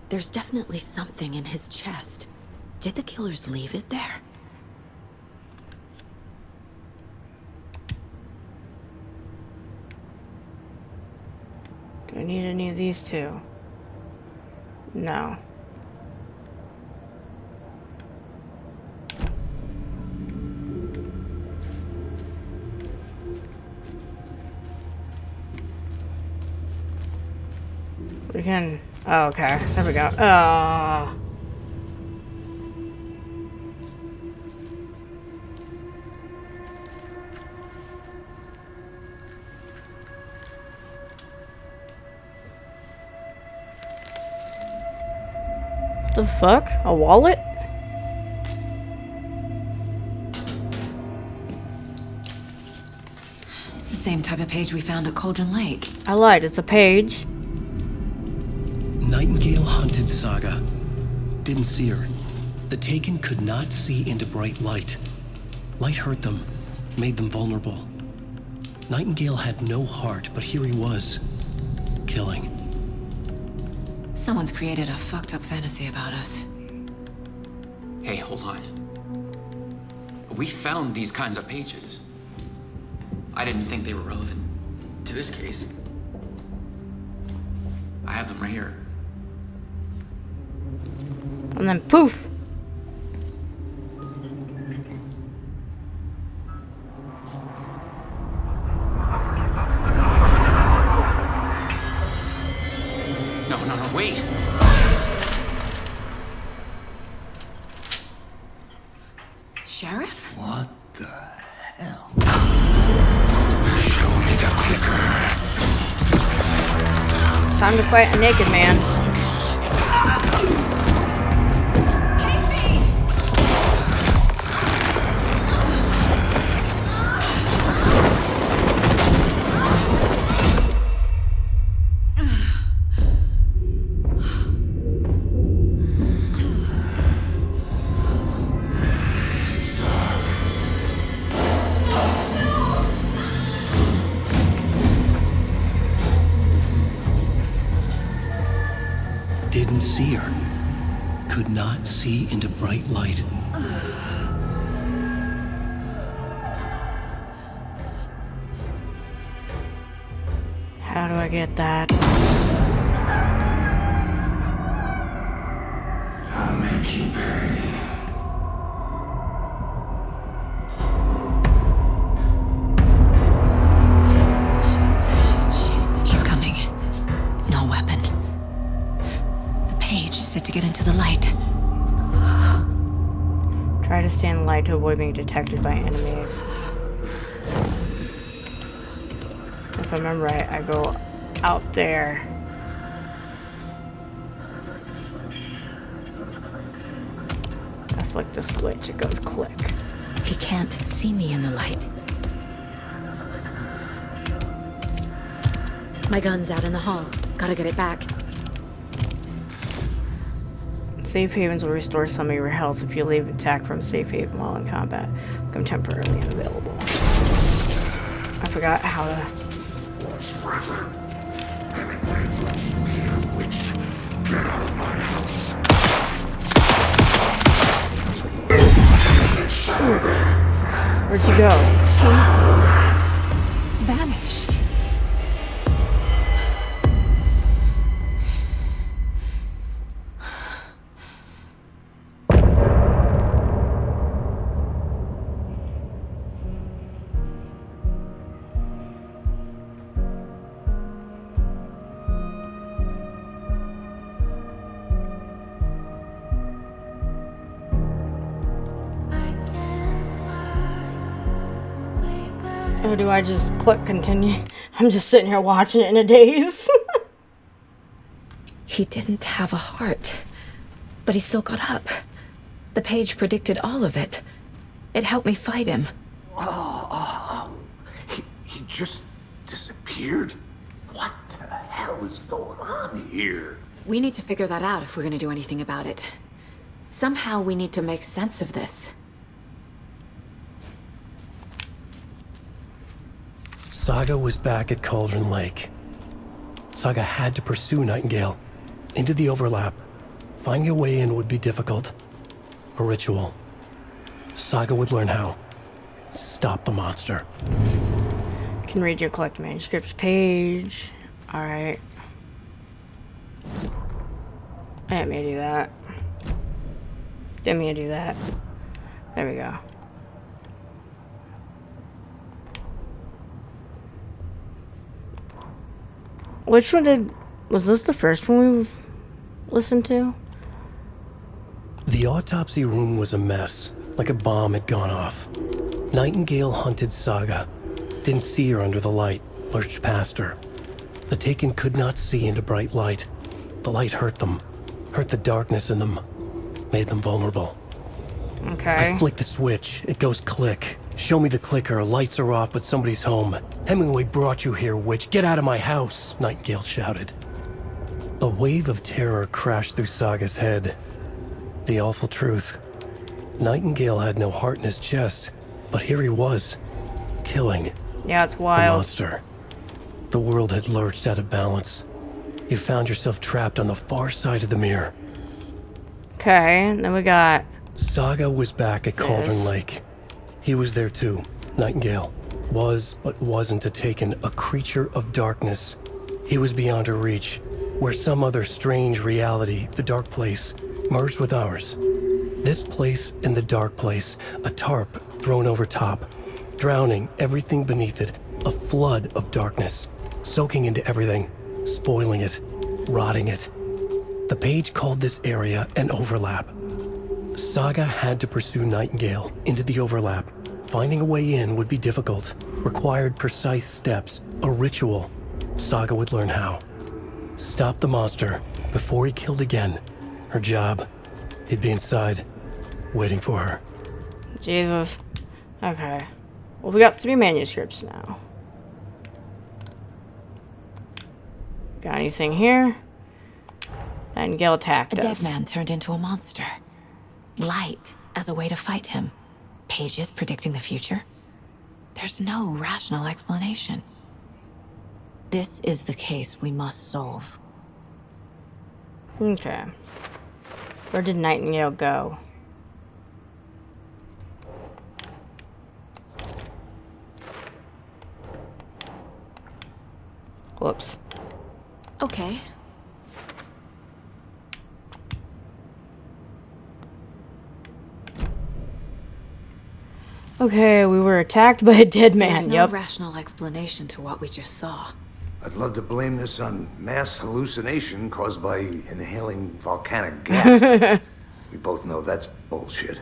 There's definitely something in his chest. Did the killers leave it there? Do I need any of these two? No. We can... Oh, okay. There we go. Oh. What the fuck? A wallet? It's the same type of page we found at Cauldron Lake. I lied. It's a page. Nightingale hunted Saga. Didn't see her. The Taken could not see into bright light. Light hurt them, made them vulnerable. Nightingale had no heart, but here he was, killing. Someone's created a fucked up fantasy about us. Hey, hold on. We found these kinds of pages. I didn't think they were relevant to this case. I have them right here. And then poof! No, wait! Sheriff? What the hell? Show me the clicker. Time to fight a naked man. Didn't see her. Could not see into bright light. How do I get that? I'll make you pay. He's coming. No weapon. The page said to get into the light. Try to stay in the light to avoid being detected by enemies. If I remember right, I go out there. I flick the switch, it goes click. He can't see me in the light. My gun's out in the hall. Gotta get it back. Safe havens will restore some of your health if you leave attack from safe haven while in combat. Become temporarily unavailable. I forgot how to... Get out of my house. Where'd you go? Vanished. Or do I just click continue? I'm just sitting here watching it in a daze. He didn't have a heart, but he still got up. The page predicted all of it. It helped me fight him. He just disappeared? What the hell is going on here? We need to figure that out if we're gonna do anything about it. Somehow we need to make sense of this. Saga was back at Cauldron Lake. Saga had to pursue Nightingale into the overlap. Finding a way in would be difficult. A ritual. Saga would learn how. Stop the monster. Can read your collect manuscripts page. Alright. I didn't mean to do that. Didn't mean to do that. There we go. Which one was this the first one we listened to? The autopsy room was a mess, like a bomb had gone off. Nightingale hunted Saga. Didn't see her under the light, lurched past her. The Taken could not see into bright light. The light hurt them, hurt the darkness in them, made them vulnerable. Okay. I flick the switch, it goes click. Show me the clicker, lights are off, but somebody's home. Hemingway brought you here, witch. Get out of my house, Nightingale shouted. A wave of terror crashed through Saga's head. The awful truth. Nightingale had no heart in his chest, but here he was, killing. Yeah, it's A wild. monster. The world had lurched out of balance. You found yourself trapped on the far side of the mirror. Okay, and then we got... Saga was back at Cauldron Lake. He was there too. Nightingale was, but wasn't a Taken, a creature of darkness. He was beyond her reach, where some other strange reality, the dark place, merged with ours. This place and the dark place, a tarp thrown over top, drowning everything beneath it, a flood of darkness, soaking into everything, spoiling it, rotting it. The page called this area an overlap. Saga had to pursue Nightingale into the overlap. Finding a way in would be difficult, required precise steps, a ritual. Saga would learn how. Stop the monster before he killed again. Her job, he'd be inside, waiting for her. Jesus. Okay. Well, we got 3 manuscripts now. Got anything here? Nightingale attacked A us. dead man turned into a monster. Light as a way to fight him. Pages predicting the future. There's no rational explanation. This is the case we must solve. Okay. Where did Nightingale go? Whoops. Okay. Okay, we were attacked by a dead man. There's no Yep. rational explanation to what we just saw. I'd love to blame this on mass hallucination caused by inhaling volcanic gas. We both know that's bullshit.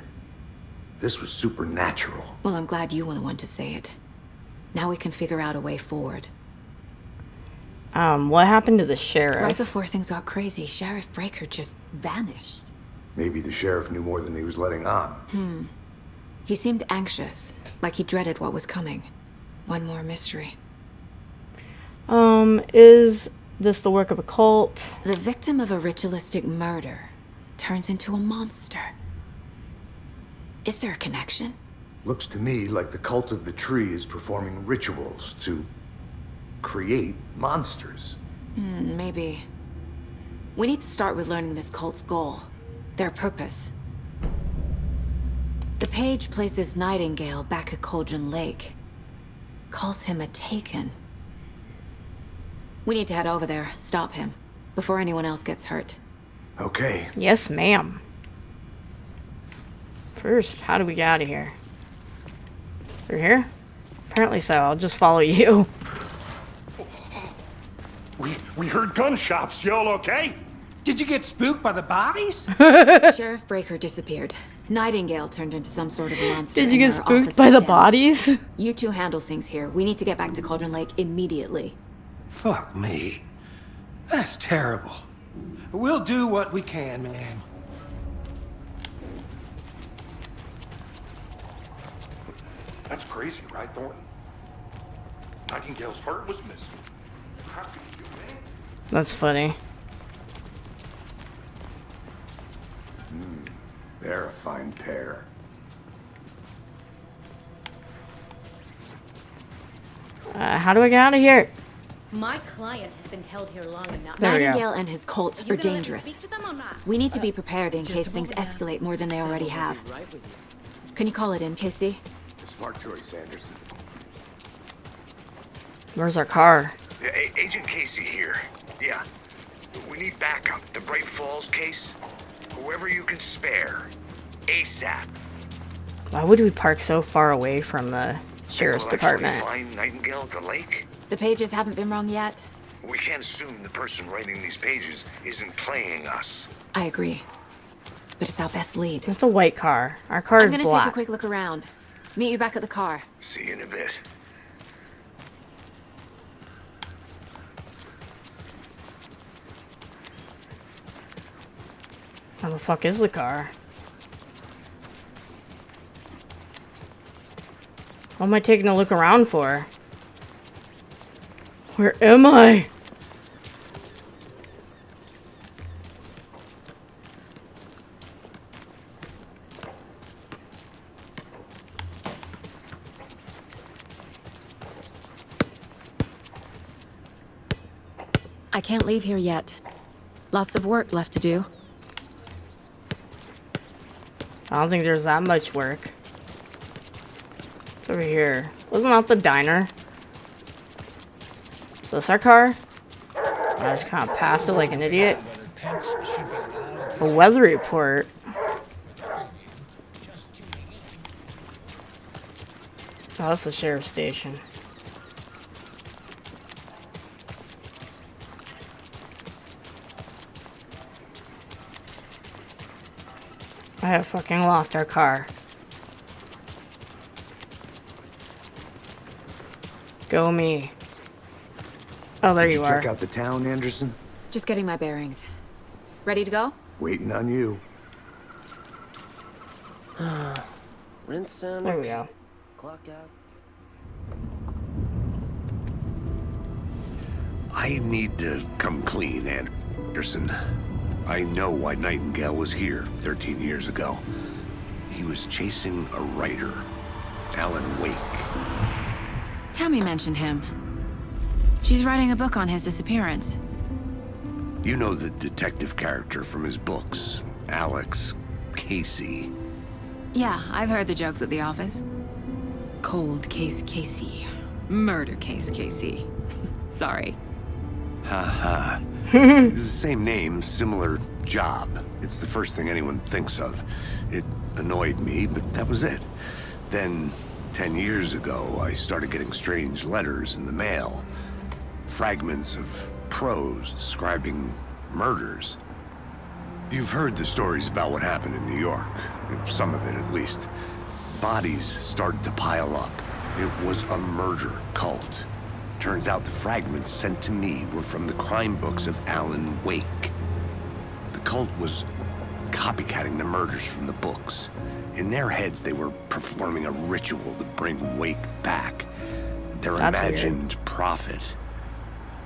This was supernatural. Well, I'm glad you were the one to say it. Now we can figure out a way forward. What happened to the sheriff? Right before things got crazy, Sheriff Breaker just vanished. Maybe the sheriff knew more than he was letting on. He seemed anxious, like he dreaded what was coming. One more mystery. Is this the work of a cult? The victim of a ritualistic murder turns into a monster. Is there a connection? Looks to me like the cult of the tree is performing rituals to create monsters. Maybe. We need to start with learning this cult's goal, their purpose. The page places Nightingale back at Cauldron Lake. Calls him a Taken. We need to head over there, stop him, before anyone else gets hurt. Okay. Yes, ma'am. First, how do we get out of here? Through here? Apparently so. I'll just follow you. We heard gunshots. Y'all okay? Did you get spooked by the bodies? Sheriff Breaker disappeared. Nightingale turned into some sort of monster. Did you and get our spooked office by is the down. bodies? You two handle things here. We need to get back to Cauldron Lake immediately. Fuck me. That's terrible. We'll do what we can, ma'am. That's crazy, right, Thornton? Nightingale's heart was missing. How could you, man? That's funny. They're a fine pair. How do I get out of here? My client has been held here long enough. There we go. Nightingale and his cult You are gonna let me dangerous. speak to them or not? We need to be prepared in Just case a things moment now. escalate more than they already have. Can you call it in, Casey? Smart choice, Anderson. Where's our car? Yeah, Agent Casey here. Yeah. We need backup. The Bright Falls case. Whoever you can spare. ASAP. Why would we park so far away from the sheriff's We'll actually department? find Nightingale at the lake? The pages haven't been wrong yet. We can't assume the person writing these pages isn't playing us. I agree. But it's our best lead. It's a white car. Our car I'm is gonna black. take a quick look around. Meet you back at the car. See you in a bit. How the fuck is the car? What am I taking a look around for? Where am I? I can't leave here yet. Lots of work left to do. I don't think there's that much work. It's over here. Wasn't that the diner? Is this our car? I just kind of passed it like an idiot. A weather report. Oh, that's the sheriff's station. I have fucking lost our car. Go me. Oh, there Did you you are. check out the town, Anderson? Just getting my bearings. Ready to go? Waiting on you. Rinse and There we go. clock out. I need to come clean, Anderson. I know why Nightingale was here 13 years ago. He was chasing a writer, Alan Wake. Tammy mentioned him. She's writing a book on his disappearance. You know the detective character from his books, Alex Casey. Yeah, I've heard the jokes at the office. Cold case Casey. Murder case Casey. Sorry. Haha. It's the same name, similar job. It's the first thing anyone thinks of. It annoyed me, but that was it. Then, 10 years ago, I started getting strange letters in the mail. Fragments of prose describing murders. You've heard the stories about what happened in New York. Some of it, at least. Bodies started to pile up. It was a murder cult. Turns out the fragments sent to me were from the crime books of Alan Wake. The cult was copycatting the murders from the books. In their heads, they were performing a ritual to bring Wake back. Their That's imagined prophet.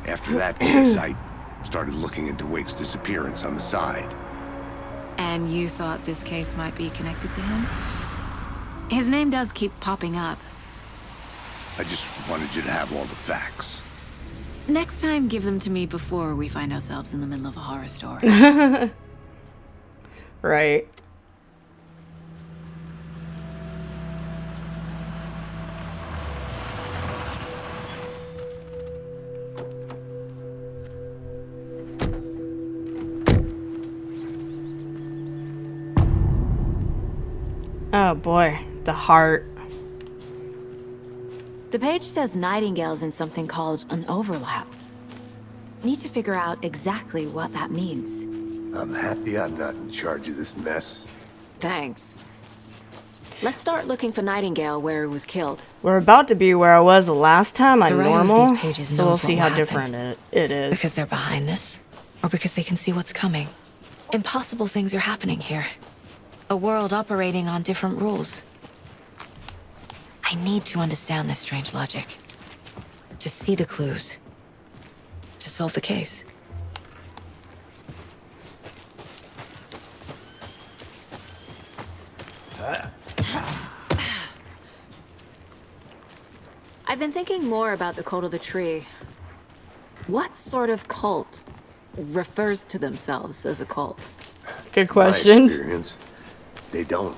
After that case, I started looking into Wake's disappearance on the side. And you thought this case might be connected to him? His name does keep popping up. I just wanted you to have all the facts. Next time, give them to me before we find ourselves in the middle of a horror story. Right. Oh boy, the heart. The page says Nightingale's in something called an overlap. Need to figure out exactly what that means. I'm happy I'm not in charge of this mess. Thanks. Let's start looking for Nightingale where he was killed. We're about to be where I was the last time on The writer of normal, these pages so we'll knows see what how will different it is. Because they're behind this, or because they can see what's coming. Impossible things are happening here. A world operating on different rules. I need to understand this strange logic. To see the clues. To solve the case. I've been thinking more about the cult of the tree. What sort of cult refers to themselves as a cult? Good question. My experience, they don't.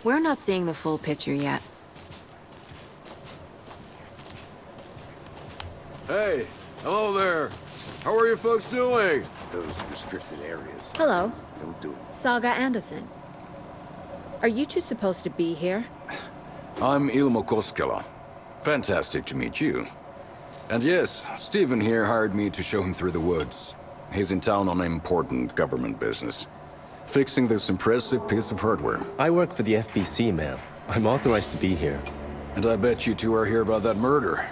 We're not seeing the full picture yet. Hey, hello there. How are you folks doing? Those restricted areas. Hello. Don't do it. Saga Anderson. Are you two supposed to be here? I'm Ilmo Koskela. Fantastic to meet you. And yes, Stephen here hired me to show him through the woods. He's in town on important government business. Fixing this impressive piece of hardware. I work for the FBC, ma'am. I'm authorized to be here. And I bet you two are here about that murder.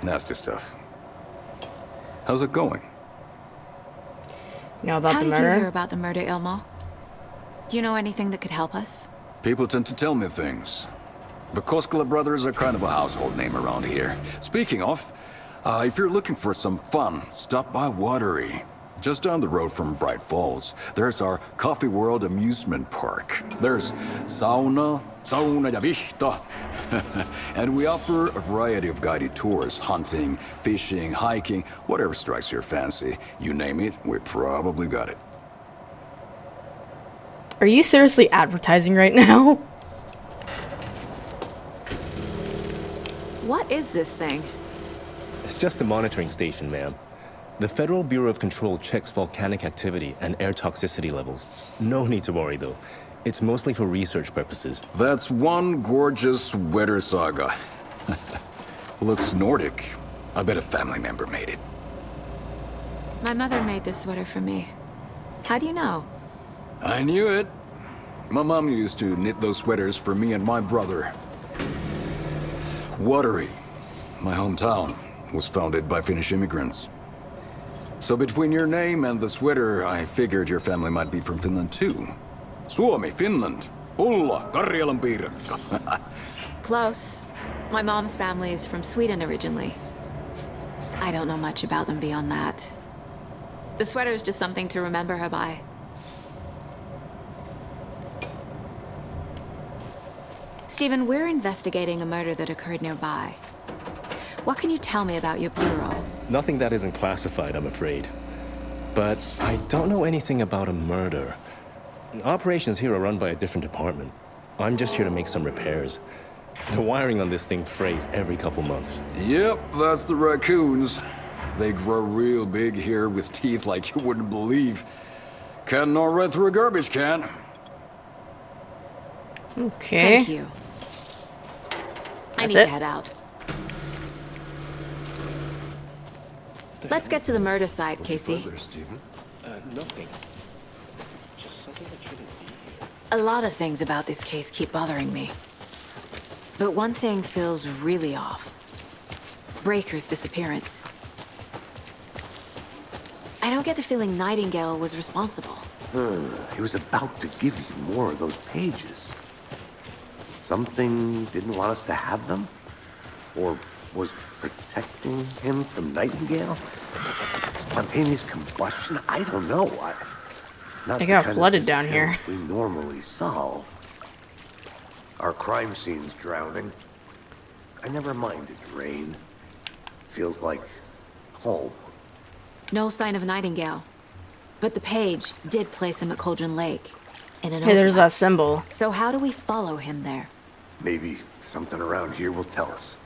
Nasty stuff. How's it going? You know about How the did murder? you hear about the murder, Ilmo? Do you know anything that could help us? People tend to tell me things. The Koskela brothers are kind of a household name around here. Speaking of, if you're looking for some fun, stop by Watery. Just down the road from Bright Falls, there's our Coffee World amusement park. There's sauna ja vihto. And we offer a variety of guided tours, hunting, fishing, hiking, whatever strikes your fancy. You name it, we probably got it. Are you seriously advertising right now? What is this thing? It's just a monitoring station, ma'am. The Federal Bureau of Control checks volcanic activity and air toxicity levels. No need to worry, though. It's mostly for research purposes. That's one gorgeous sweater, Saga. Looks Nordic. I bet a family member made it. My mother made this sweater for me. How do you know? I knew it. My mom used to knit those sweaters for me and my brother. Watery, my hometown, was founded by Finnish immigrants. So between your name and the sweater, I figured your family might be from Finland too. Suomi, Finland. Pulla, Karjalan piirakka. Close. My mom's family is from Sweden originally. I don't know much about them beyond that. The sweater is just something to remember her by. Stephen, we're investigating a murder that occurred nearby. What can you tell me about your bureau? Nothing that isn't classified, I'm afraid. But I don't know anything about a murder. Operations here are run by a different department. I'm just here to make some repairs. The wiring on this thing frays every couple months. Yep, that's the raccoons. They grow real big here with teeth like you wouldn't believe. Can't gnaw right through a garbage can. Okay. Thank you. I That's need it? to head out. Let's get to the murder site, Casey. Nothing. Just something that shouldn't be here. A lot of things about this case keep bothering me. But one thing feels really off. Breaker's disappearance. I don't get the feeling Nightingale was responsible. He was about to give you more of those pages. Something didn't want us to have them? Or was protecting him from Nightingale? Spontaneous combustion? I don't know. Not It the got kind of flooded down here. disappearance we normally solve. Our crime scene's drowning. I never minded rain. Feels like home. No sign of Nightingale. But the page did place him at Cauldron Lake. In an Hey, there's overlap. that symbol. So how do we follow him there? Maybe something around here will tell us.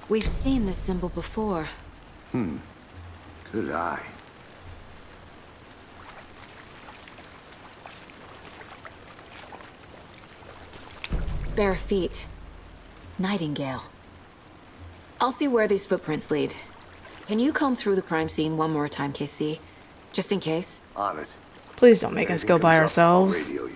We've seen this symbol before. Good eye. Bare feet. Nightingale. I'll see where these footprints lead. Can you comb through the crime scene one more time, KC? Just in case? On it. Please don't make us go by ourselves. Radio you.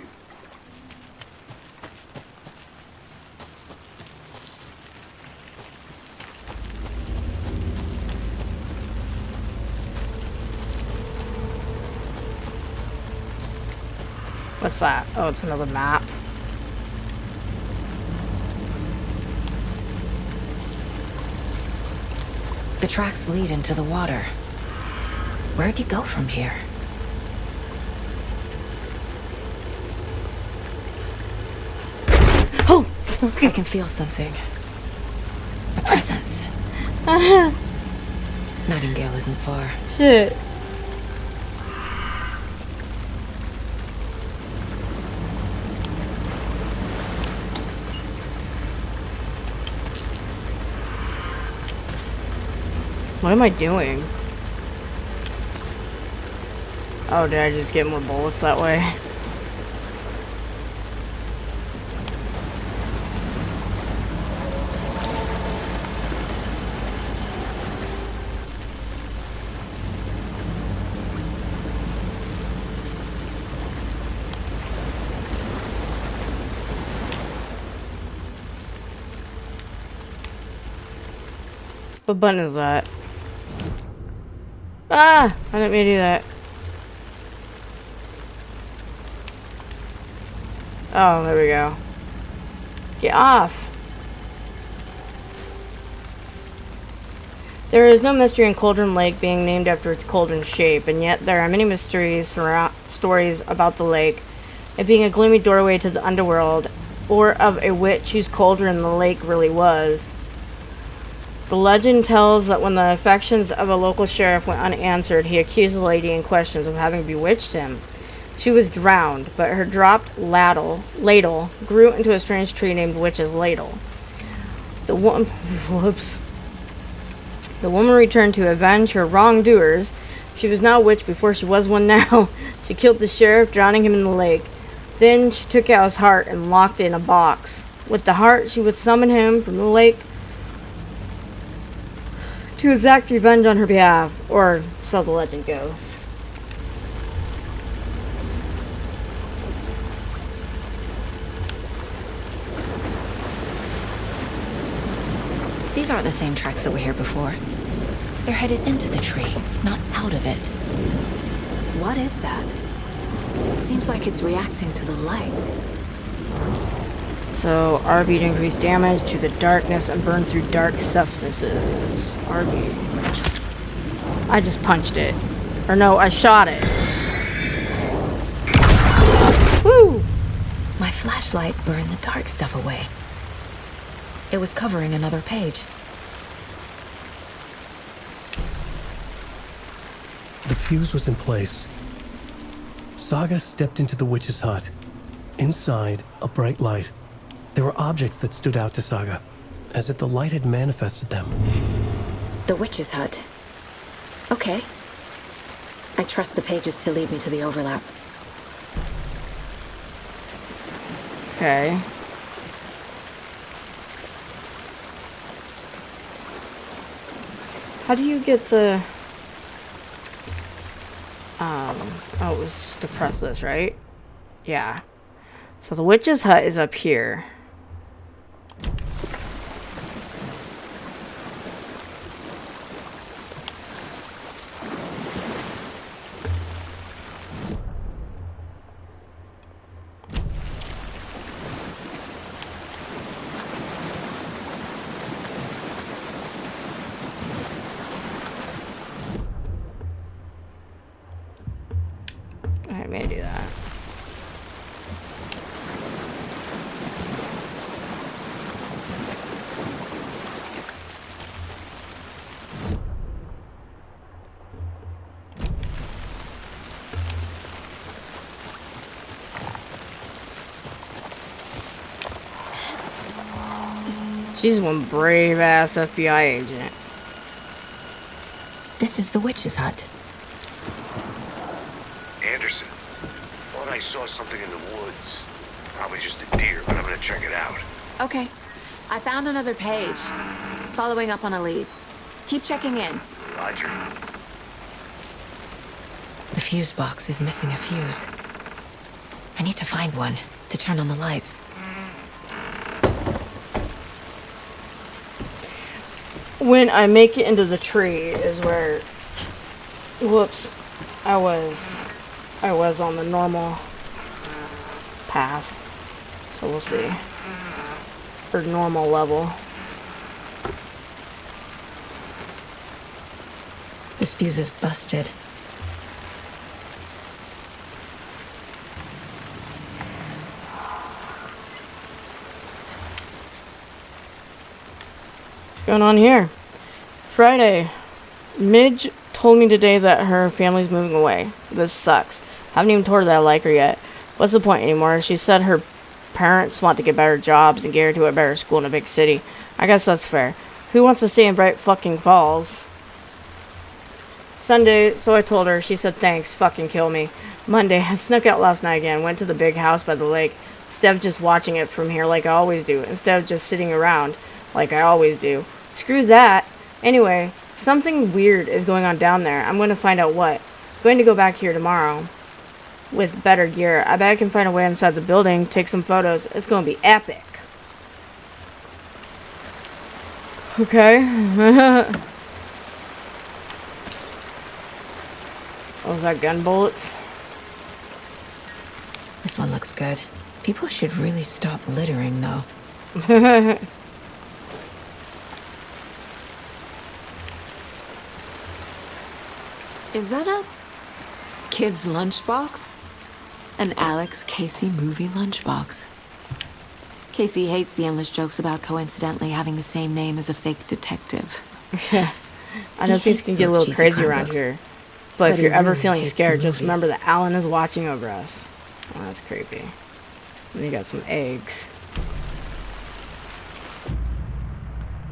What's that? Oh, it's another map. The tracks lead into the water. Where'd you go from here? Oh! I can feel something. A presence. Nightingale isn't far. Shit. What am I doing? Oh, did I just get more bullets that way? What button is that? Ah! I didn't mean to do that. Oh, there we go. Get off! There is no mystery in Cauldron Lake being named after its cauldron shape, and yet there are many stories about the lake, it being a gloomy doorway to the underworld, or of a witch whose cauldron the lake really was. The legend tells that when the affections of a local sheriff went unanswered, he accused the lady in question of having bewitched him. She was drowned, but her dropped ladle grew into a strange tree named Witch's Ladle. The woman returned to avenge her wrongdoers. She was not a witch before she was one now. She killed the sheriff, drowning him in the lake. Then she took out his heart and locked it in a box. With the heart, she would summon him from the lake to exact revenge on her behalf, or so the legend goes. These aren't the same tracks that were here before. They're headed into the tree, not out of it. What is that? Seems like it's reacting to the light. So, RB to increase damage to the darkness and burn through dark substances. RB. I just punched it. Or no, I shot it. Woo! My flashlight burned the dark stuff away. It was covering another page. The fuse was in place. Saga stepped into the witch's hut. Inside, a bright light. There were objects that stood out to Saga, as if the light had manifested them. The witch's hut. Okay. I trust the pages to lead me to the overlap. Okay. How do you get the... Oh, it was just to press this, right? Yeah. So the witch's hut is up here. I may do that. She's one brave-ass FBI agent. This is the witch's hut. Anderson, thought I saw something in the woods. Probably just a deer, but I'm gonna check it out. Okay. I found another page. Following up on a lead. Keep checking in. Roger. The fuse box is missing a fuse. I need to find one to turn on the lights. When I make it into the tree is where... Whoops. I was on the normal path. So we'll see. Or normal level. This fuse is busted. What's going on here? Friday. Midge told me today that her family's moving away. This sucks. Haven't even told her that I like her yet. What's the point anymore? She said her parents want to get better jobs and get her to a better school in a big city. I guess that's fair. Who wants to stay in Bright fucking Falls? Sunday, so I told her. She said thanks, fucking kill me. Monday, I snuck out last night again, went to the big house by the lake, instead of just watching it from here like I always do, instead of just sitting around like I always do. Screw that. Anyway, something weird is going on down there. I'm going to find out what. I'm going to go back here tomorrow with better gear. I bet I can find a way inside the building, take some photos. It's going to be epic. Okay. Oh, is that gun bullets? This one looks good. People should really stop littering, though. Is that a kid's lunchbox? An Alex Casey movie lunchbox. Casey hates the endless jokes about coincidentally having the same name as a fake detective. I know things can get a little crazy around here. But if you're ever feeling scared, just remember that Alan is watching over us. Oh, that's creepy. And you got some eggs.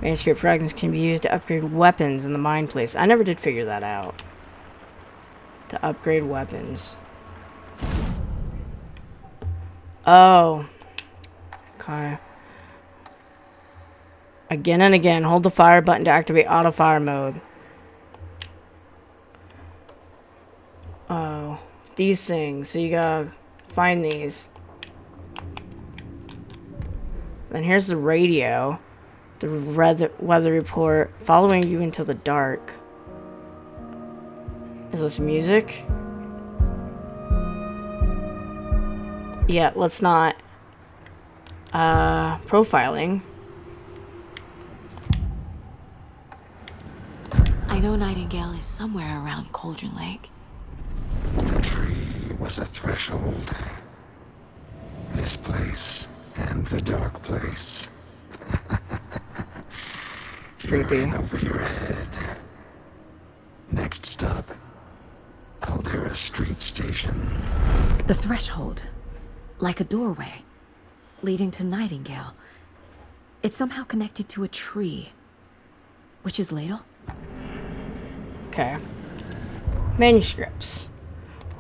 Manuscript fragments can be used to upgrade weapons in the mine place. I never did figure that out. To upgrade weapons. Oh. Okay. Again and again, hold the fire button to activate auto fire mode. Oh. These things. So you gotta find these. Then here's the radio. The weather report. Following you into the dark. Is this music? Yeah, let's not. Profiling. I know Nightingale is somewhere around Cauldron Lake. The tree was a threshold. This place and the dark place. Creepy. You're in over your head. Next stop, Caldera Street Station. The threshold. Like a doorway. Leading to Nightingale. It's somehow connected to a tree. Witch's ladle? Okay. Manuscripts.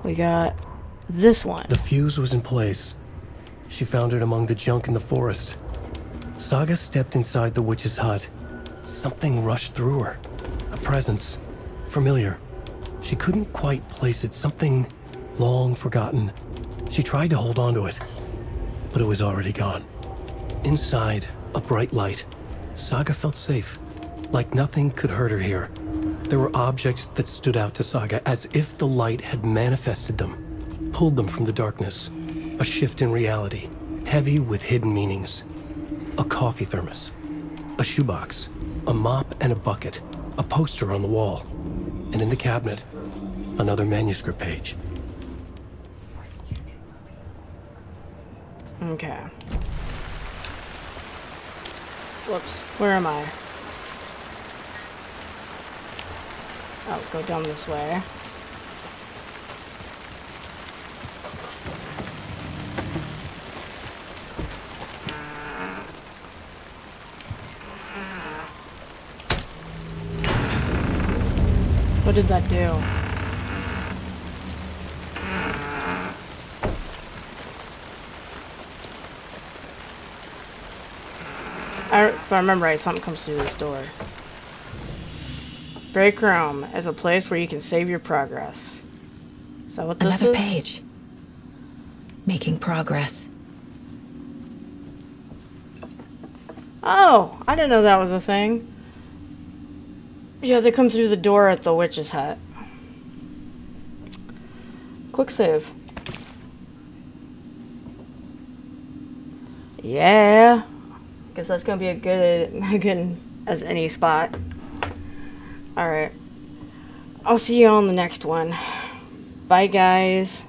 We got this one. The fuse was in place. She found it among the junk in the forest. Saga stepped inside the witch's hut. Something rushed through her. A presence. Familiar. She couldn't quite place it. Something long forgotten. She tried to hold on to it, but it was already gone. Inside, a bright light. Saga felt safe, like nothing could hurt her here. There were objects that stood out to Saga as if the light had manifested them, pulled them from the darkness. A shift in reality, heavy with hidden meanings. A coffee thermos, a shoebox, a mop and a bucket, a poster on the wall, and in the cabinet, another manuscript page. Okay. Whoops. Where am I? Oh, go down this way. What did that do? If I remember right, something comes through this door. Break room is a place where you can save your progress. Is that what this is? Another page. Making progress. Oh, I didn't know that was a thing. Yeah, they come through the door at the witch's hut. Quick save. Yeah. Guess that's gonna be a good as any spot. Alright. I'll see you on the next one. Bye, guys.